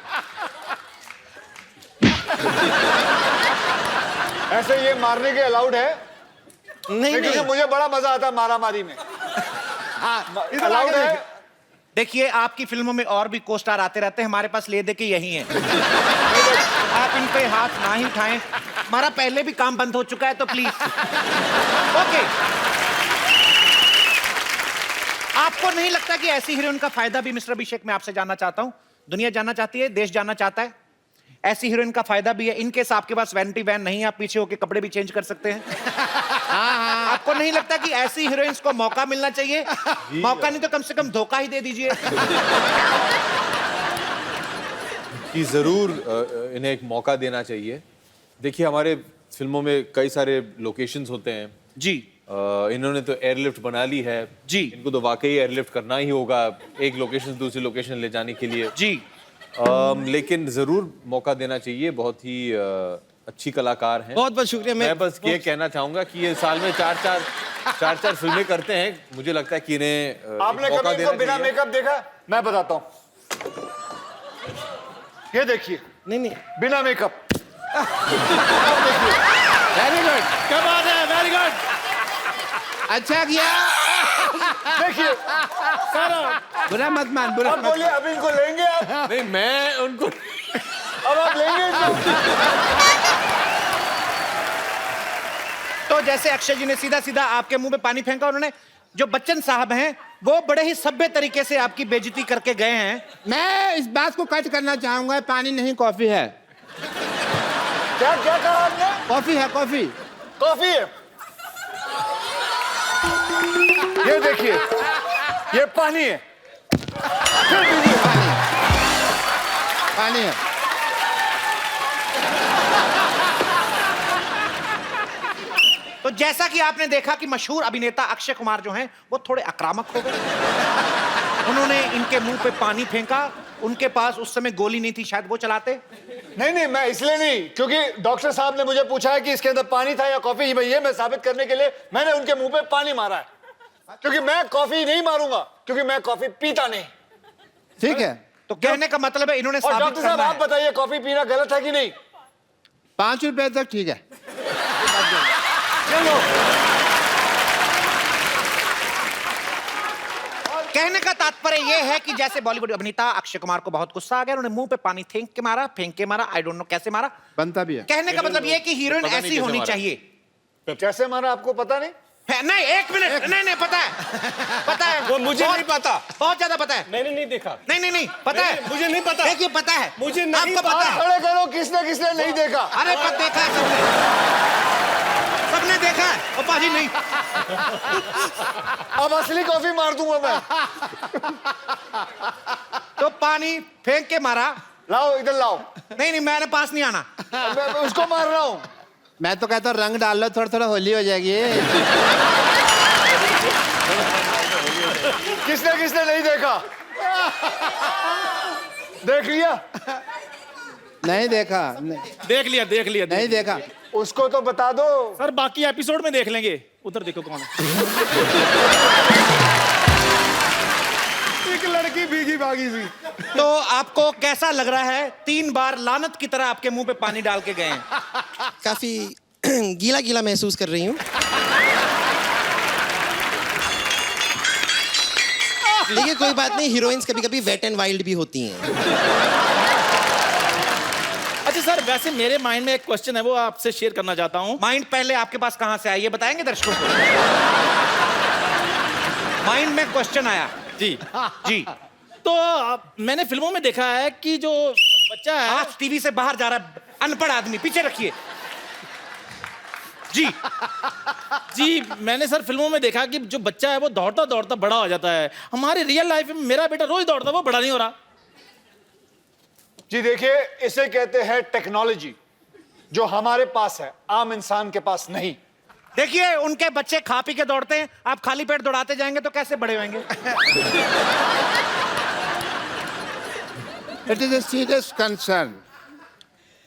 Speaker 13: ऐसे ये मारने के अलाउड है?
Speaker 1: नहीं
Speaker 13: क्योंकि
Speaker 1: नहीं
Speaker 13: मुझे बड़ा मजा आता है मारामारी में।
Speaker 17: हाँ,
Speaker 13: अलाउड है?
Speaker 17: देखिए, आपकी फिल्मों में और भी को स्टार आते रहते हैं, हमारे पास ले दे के यही है। आप इन पे हाथ ना ही उठाएं, हमारा पहले भी काम बंद हो चुका है, तो प्लीज। ओके, आपको नहीं लगता कि ऐसी हीरोइन का फायदा भी, मिस्टर अभिषेक, मैं आपसे जानना चाहता हूं, दुनिया जानना चाहती है, देश जानना चाहता है, ऐसी हीरोइन का फायदा भी है। इनकेस आपके पास वैनिटी वैन नहीं है, आप पीछे होके कपड़े भी चेंज कर सकते हैं। आपको नहीं लगता कि ऐसी हीरोइंस को मौका मिलना चाहिए? मौका नहीं तो कम से कम धोखा ही दे दीजिए।
Speaker 18: कि जरूर इन्हें एक मौका देना चाहिए। देखिए, हमारे फिल्मों में कई सारे लोकेशंस होते हैं
Speaker 17: जी।
Speaker 18: इन्होंने तो एयरलिफ्ट बना ली है
Speaker 17: जी,
Speaker 18: इनको तो वाकई एयरलिफ्ट करना ही होगा एक लोकेशन से दूसरी लोकेशन ले जाने के लिए
Speaker 17: जी।
Speaker 18: लेकिन जरूर मौका देना चाहिए। बहुत ही अच्छी कलाकार हैं।
Speaker 1: बहुत बहुत शुक्रिया।
Speaker 18: मैं बस ये कहना चाहूंगा कि ये साल में चार फिल्में करते हैं। मुझे लगता है कि इन्हें
Speaker 13: आपने
Speaker 18: मौका
Speaker 13: कभी
Speaker 18: देना
Speaker 13: इनको बिना
Speaker 18: चाहिए।
Speaker 13: मेकअप देखा? मैं बताता हूँ, ये देखिए।
Speaker 1: नहीं
Speaker 13: बिना मेकअप।
Speaker 3: वेरी गुड,
Speaker 10: क्या बात है, वेरी गुड,
Speaker 3: अच्छा किया।
Speaker 13: देखिए
Speaker 3: बुरा मत मान, बुरा
Speaker 13: अब
Speaker 3: मत
Speaker 13: बोलिए, अब इनको लेंगे आप?
Speaker 18: नहीं, मैं उनको
Speaker 13: अब आप लेंगे इनको?
Speaker 17: तो जैसे अक्षय जी ने सीधा सीधा आपके मुंह पे पानी फेंका, उन्होंने जो बच्चन साहब हैं वो बड़े ही सभ्य तरीके से आपकी बेइज्जती करके गए हैं।
Speaker 3: मैं इस बात को कट करना चाहूंगा, पानी नहीं कॉफी है।
Speaker 13: क्या क्या कहा आपने?
Speaker 3: कॉफी है, कॉफी।
Speaker 13: कॉफी है। ये देखिए, ये पानी है। फिर दीजिए पानी।
Speaker 3: पानी है।
Speaker 17: तो जैसा कि आपने देखा कि मशहूर अभिनेता अक्षय कुमार जो हैं वो थोड़े आक्रामक हो गए। उन्होंने इनके मुंह पे पानी फेंका। उनके पास उस समय गोली नहीं थी, शायद वो चलाते।
Speaker 13: नहीं, मैं इसलिए नहीं, क्योंकि डॉक्टर साहब ने मुझे पूछा है कि इसके अंदर पानी था या कॉफी। ये मैं साबित करने के लिए मैंने उनके मुंह पे पानी मारा है, क्योंकि मैं कॉफी नहीं मारूंगा, क्योंकि मैं कॉफी पीता नहीं।
Speaker 3: ठीक है,
Speaker 17: तो कहने का मतलब है इन्होंने
Speaker 13: और
Speaker 17: साबित
Speaker 13: डॉक्टर साहब
Speaker 17: करना
Speaker 13: आप बताइए, कॉफी पीना गलत है कि नहीं?
Speaker 3: 5 रुपए तक ठीक है।
Speaker 13: चलो।
Speaker 17: कहने का तात्पर्य यह है कि जैसे बॉलीवुड अभिनेता अक्षय कुमार को बहुत गुस्सा आ गया, उन्होंने मुंह पे पानी फेंक के मारा, आई डोंट नो कैसे मारा,
Speaker 3: बनता भी है।
Speaker 17: कहने का मतलब यह कि हीरोइन
Speaker 18: पता नहीं
Speaker 17: ऐसी
Speaker 18: कैसे
Speaker 17: होनी
Speaker 18: मारा।
Speaker 17: चाहिए।
Speaker 13: कैसे मारा आपको पता नहीं?
Speaker 17: नहीं, एक मिनट, नहीं पता है, पता है,
Speaker 16: वो मुझे नहीं पता,
Speaker 17: बहुत ज्यादा पता है।
Speaker 16: मैंने नहीं देखा।
Speaker 17: नहीं पता है,
Speaker 16: मुझे नहीं पता।
Speaker 17: देखिए पता है,
Speaker 16: मुझे नहीं
Speaker 17: आपको पता है।
Speaker 13: खड़े करो, किसने नहीं देखा?
Speaker 17: अरे पर देखा है सबने देखा है। ओ पाजी नहीं,
Speaker 13: अब असली कॉफी मार दूंगा मैं।
Speaker 17: तो पानी फेंक के मारा।
Speaker 13: लाओ इधर लाओ।
Speaker 17: नहीं मैंने पास नहीं आना।
Speaker 13: मैं उसको मार रहा हूँ।
Speaker 3: मैं तो कहता हूँ रंग डाल लो, थोड़ा थोड़ा होली हो जाएगी।
Speaker 13: किसने नहीं देखा? देख लिया?
Speaker 3: नहीं देखा,
Speaker 10: देख लिया
Speaker 3: नहीं देखा।
Speaker 13: उसको तो बता दो
Speaker 10: सर, बाकी एपिसोड में देख लेंगे। उधर देखो कौन है।
Speaker 13: एक लड़की भीगी भागी सी।
Speaker 17: तो आपको कैसा लग रहा है? 3 बार लानत की तरह आपके मुंह पे पानी डाल के गए हैं।
Speaker 1: काफी गीला गीला महसूस कर रही हूँ। देखिए कोई बात नहीं, हीरोइंस कभी कभी वेट एंड वाइल्ड भी होती हैं।
Speaker 10: अच्छा सर, वैसे मेरे माइंड में एक क्वेश्चन है, वो आपसे शेयर करना चाहता हूँ।
Speaker 17: माइंड पहले आपके पास कहां से आया ये बताएंगे दर्शकों को? माइंड में क्वेश्चन आया जी।
Speaker 10: तो मैंने फिल्मों में देखा है कि जो बच्चा है,
Speaker 17: आज टीवी से बाहर जा रहा है अनपढ़ आदमी, पीछे रखिए
Speaker 10: जी। मैंने सर फिल्मों में देखा कि जो बच्चा है वो दौड़ता दौड़ता बड़ा हो जाता है। हमारे रियल लाइफ में मेरा बेटा रोज दौड़ता, वो बड़ा नहीं हो रहा।
Speaker 13: जी देखिए, इसे कहते हैं टेक्नोलॉजी, जो हमारे पास है, आम इंसान के पास नहीं।
Speaker 17: देखिए उनके बच्चे खा पी के दौड़ते हैं, आप खाली पेट दौड़ाते जाएंगे तो कैसे बड़े होंगे?
Speaker 3: It is a serious concern.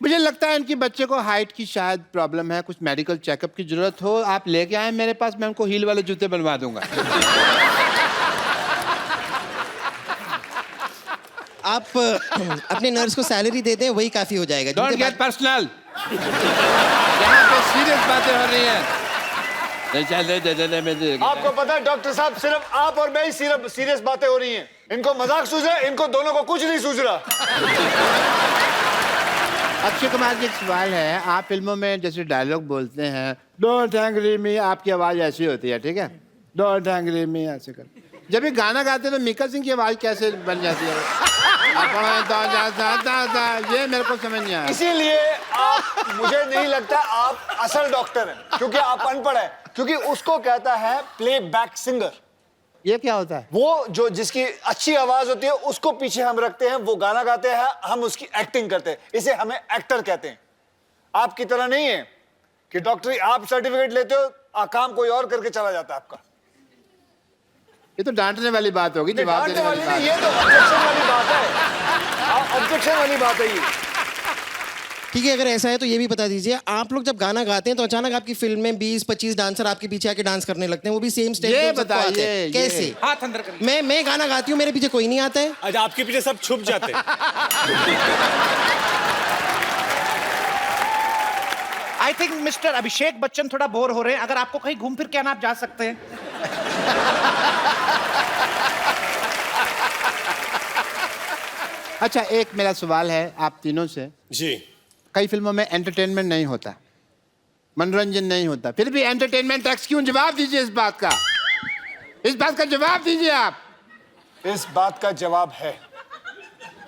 Speaker 3: मुझे लगता है इनके बच्चे को हाइट की शायद प्रॉब्लम है, कुछ मेडिकल चेकअप की जरूरत हो। आप लेके आए मेरे पास, मैं उनको हील वाले जूते बनवा दूंगा।
Speaker 1: आप अपने नर्स को सैलरी दे दें, वही काफी हो जाएगा।
Speaker 3: Don't get personal. यहाँ पे सीरियस बातें हो रही हैं।
Speaker 13: आपको पता है डॉक्टर साहब, सिर्फ आप और मैं ही सिर्फ सीरियस बातें हो रही हैं। इनको मजाक सूझे, इनको दोनों को कुछ नहीं सूझ रहा।
Speaker 3: अक्षय कुमार जी, एक सवाल है। आप फिल्मों में जैसे डायलॉग बोलते हैं, डोंट एंग्री मी, आपकी आवाज ऐसी होती है, ठीक है? डोंट एंग्री मी ऐसे कर। जब ये गाना गाते हैं तो मिक्का सिंह की आवाज कैसे बन जाती है? ये मेरे को समझ नहीं आया।
Speaker 13: इसीलिए आप, मुझे नहीं लगता आप असल डॉक्टर हैं, क्योंकि आप अनपढ़ हैं। क्योंकि उसको कहता है प्लेबैक सिंगर।
Speaker 3: ये क्या होता है?
Speaker 13: वो जो जिसकी अच्छी आवाज होती है उसको पीछे हम रखते हैं, वो गाना गाते हैं, हम उसकी एक्टिंग करते हैं, इसे हमें एक्टर कहते हैं। आपकी तरह नहीं है कि डॉक्टरी आप सर्टिफिकेट लेते हो, काम कोई और करके चला जाता है आपका।
Speaker 3: ये तो डांटने वाली बात होगी, जवाब देने वाली बात।
Speaker 13: ये तो ऑब्जेक्शन वाली बात है, ऑब्जेक्शन वाली बात है ये।
Speaker 1: ठीक है, अगर ऐसा है तो ये भी बता दीजिए, आप लोग जब गाना गाते हैं तो अचानक आपकी फिल्म में 20-25 डांसर आपके पीछे आके डांस करने लगते हैं, वो भी सेम स्टेप पे।
Speaker 3: ये बताइए
Speaker 1: कैसे?
Speaker 10: हाथ अंदर कर।
Speaker 1: मैं गाना गाती हूँ, मेरे पीछे कोई नहीं आता है।
Speaker 16: अच्छा, आपके पीछे सब छुप जाते हैं।
Speaker 17: I think mister Abhishek Bachchan थोड़ा बोर हो रहे हैं। अगर आपको कहीं घूम फिर के आना, आप जा सकते हैं।
Speaker 3: अच्छा, एक मेरा सवाल है आप तीनों से।
Speaker 16: जी।
Speaker 3: कई फिल्मों में एंटरटेनमेंट नहीं होता, मनोरंजन नहीं होता, फिर भी एंटरटेनमेंट टैक्स क्यों? जवाब दीजिए इस बात का। इस बात का जवाब दीजिए आप।
Speaker 13: इस बात का जवाब है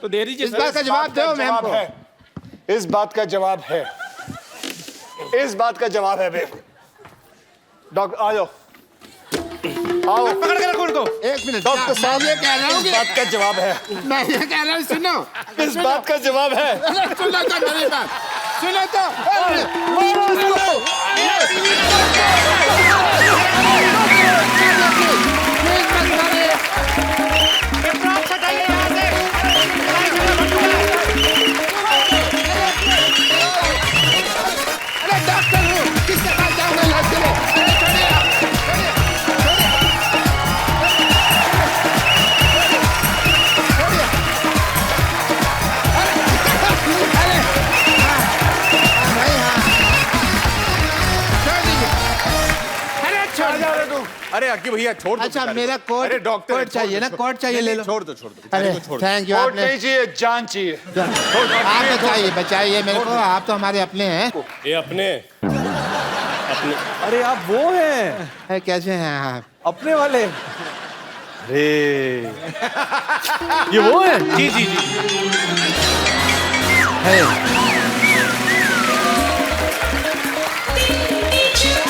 Speaker 10: तो दे दीजिए।
Speaker 3: इस बात का जवाब दो मैम को।
Speaker 13: इस बात का जवाब है, इस बात का जवाब है। डॉक्टर आ जाओ, आओ,
Speaker 3: पकड़ के रखो उनको। एक मिनट,
Speaker 13: डॉक्टर साहब,
Speaker 3: ये कह रहा हूँ
Speaker 13: इस बात का जवाब है।
Speaker 3: मैं ये कह रहा हूँ, सुनो।
Speaker 13: इस बात का जवाब है।
Speaker 3: सुनो तो मेरी बात, सुनो तो। अरे डॉक्टर हूँ, किसके पास जाऊँगा इलाज के लिए?
Speaker 18: अरे अक्की भैया छोड़ दो।
Speaker 3: अच्छा, मेरा कोट,
Speaker 18: अरे डॉक्टर,
Speaker 3: कोट चाहिए ना, कोट चाहिए, ले लो।
Speaker 18: छोड़ दो, छोड़ दो।
Speaker 3: अरे थैंक यू।
Speaker 13: कोट नहीं चाहिए, जान चाहिए।
Speaker 3: आप बचाइए, बचाइए मेरे को, आप तो हमारे अपने हैं।
Speaker 16: ये अपने
Speaker 18: अरे आप वो हैं?
Speaker 3: अरे कैसे हैं आप?
Speaker 18: अपने वाले? अरे ये वो है?
Speaker 10: जी जी जी।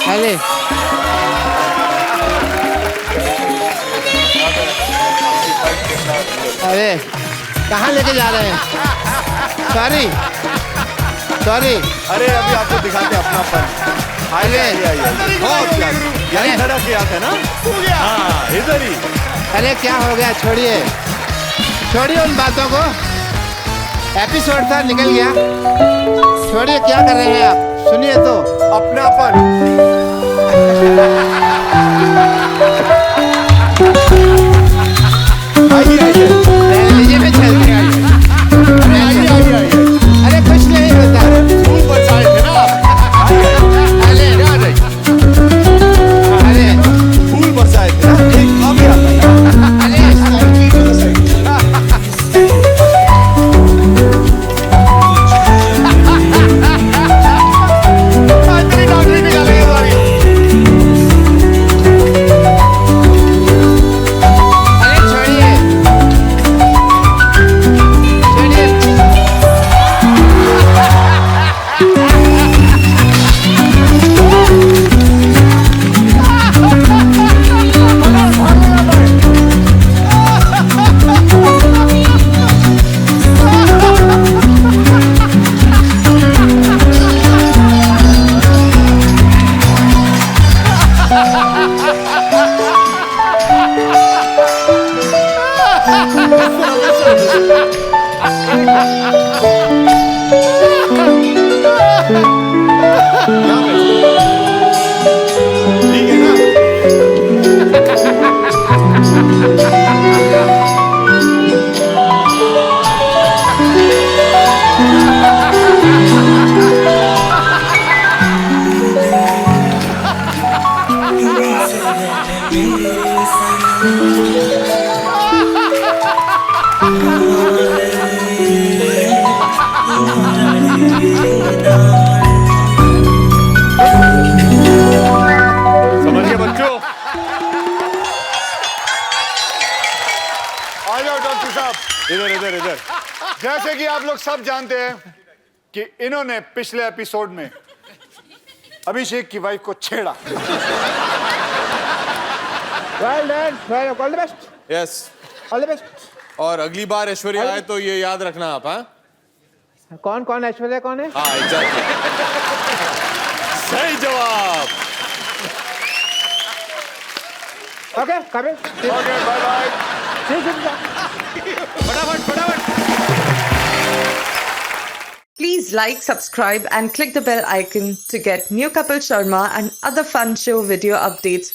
Speaker 3: अरे अरे कहाँ लेके जा रहे हैं? Sorry sorry.
Speaker 18: अरे अभी आपको दिखाते हैं अपनापन। आइए बहुत प्यार। यही खड़ा किया था ना? हाँ, इधर ही।
Speaker 3: अरे क्या हो गया? छोड़िए छोड़िए उन बातों को, एपिसोड था, निकल गया। छोड़िए, क्या कर रहे हैं आप? सुनिए तो,
Speaker 18: अपनापन।
Speaker 3: अरे कुछ नहीं होता।
Speaker 18: फूल बरसाए थे ना आप?
Speaker 3: अरे
Speaker 18: फूल बरसाए थे ना? एक अभी आता है। समझिए बच्चों।
Speaker 13: आ जाओ डॉक्टर साहब।
Speaker 18: इधर इधर इधर।
Speaker 13: जैसे कि आप लोग सब जानते हैं कि इन्होंने पिछले एपिसोड में अभिषेक की वाइफ को छेड़ा।
Speaker 17: Well done, well, all the best,
Speaker 18: yes,
Speaker 17: all the best.
Speaker 18: और अगली बार ऐश्वर्या आए तो ये याद रखना आप। हाँ
Speaker 17: कौन कौन ऐश्वर्या कौन है?
Speaker 18: हाँ एग्जैक्टली, सही जवाब।
Speaker 17: Okay coming,
Speaker 13: okay bye bye.
Speaker 18: फटाफट फटाफट।
Speaker 19: Please like, subscribe and click the bell icon to get new Kapil Sharma and other fun show video updates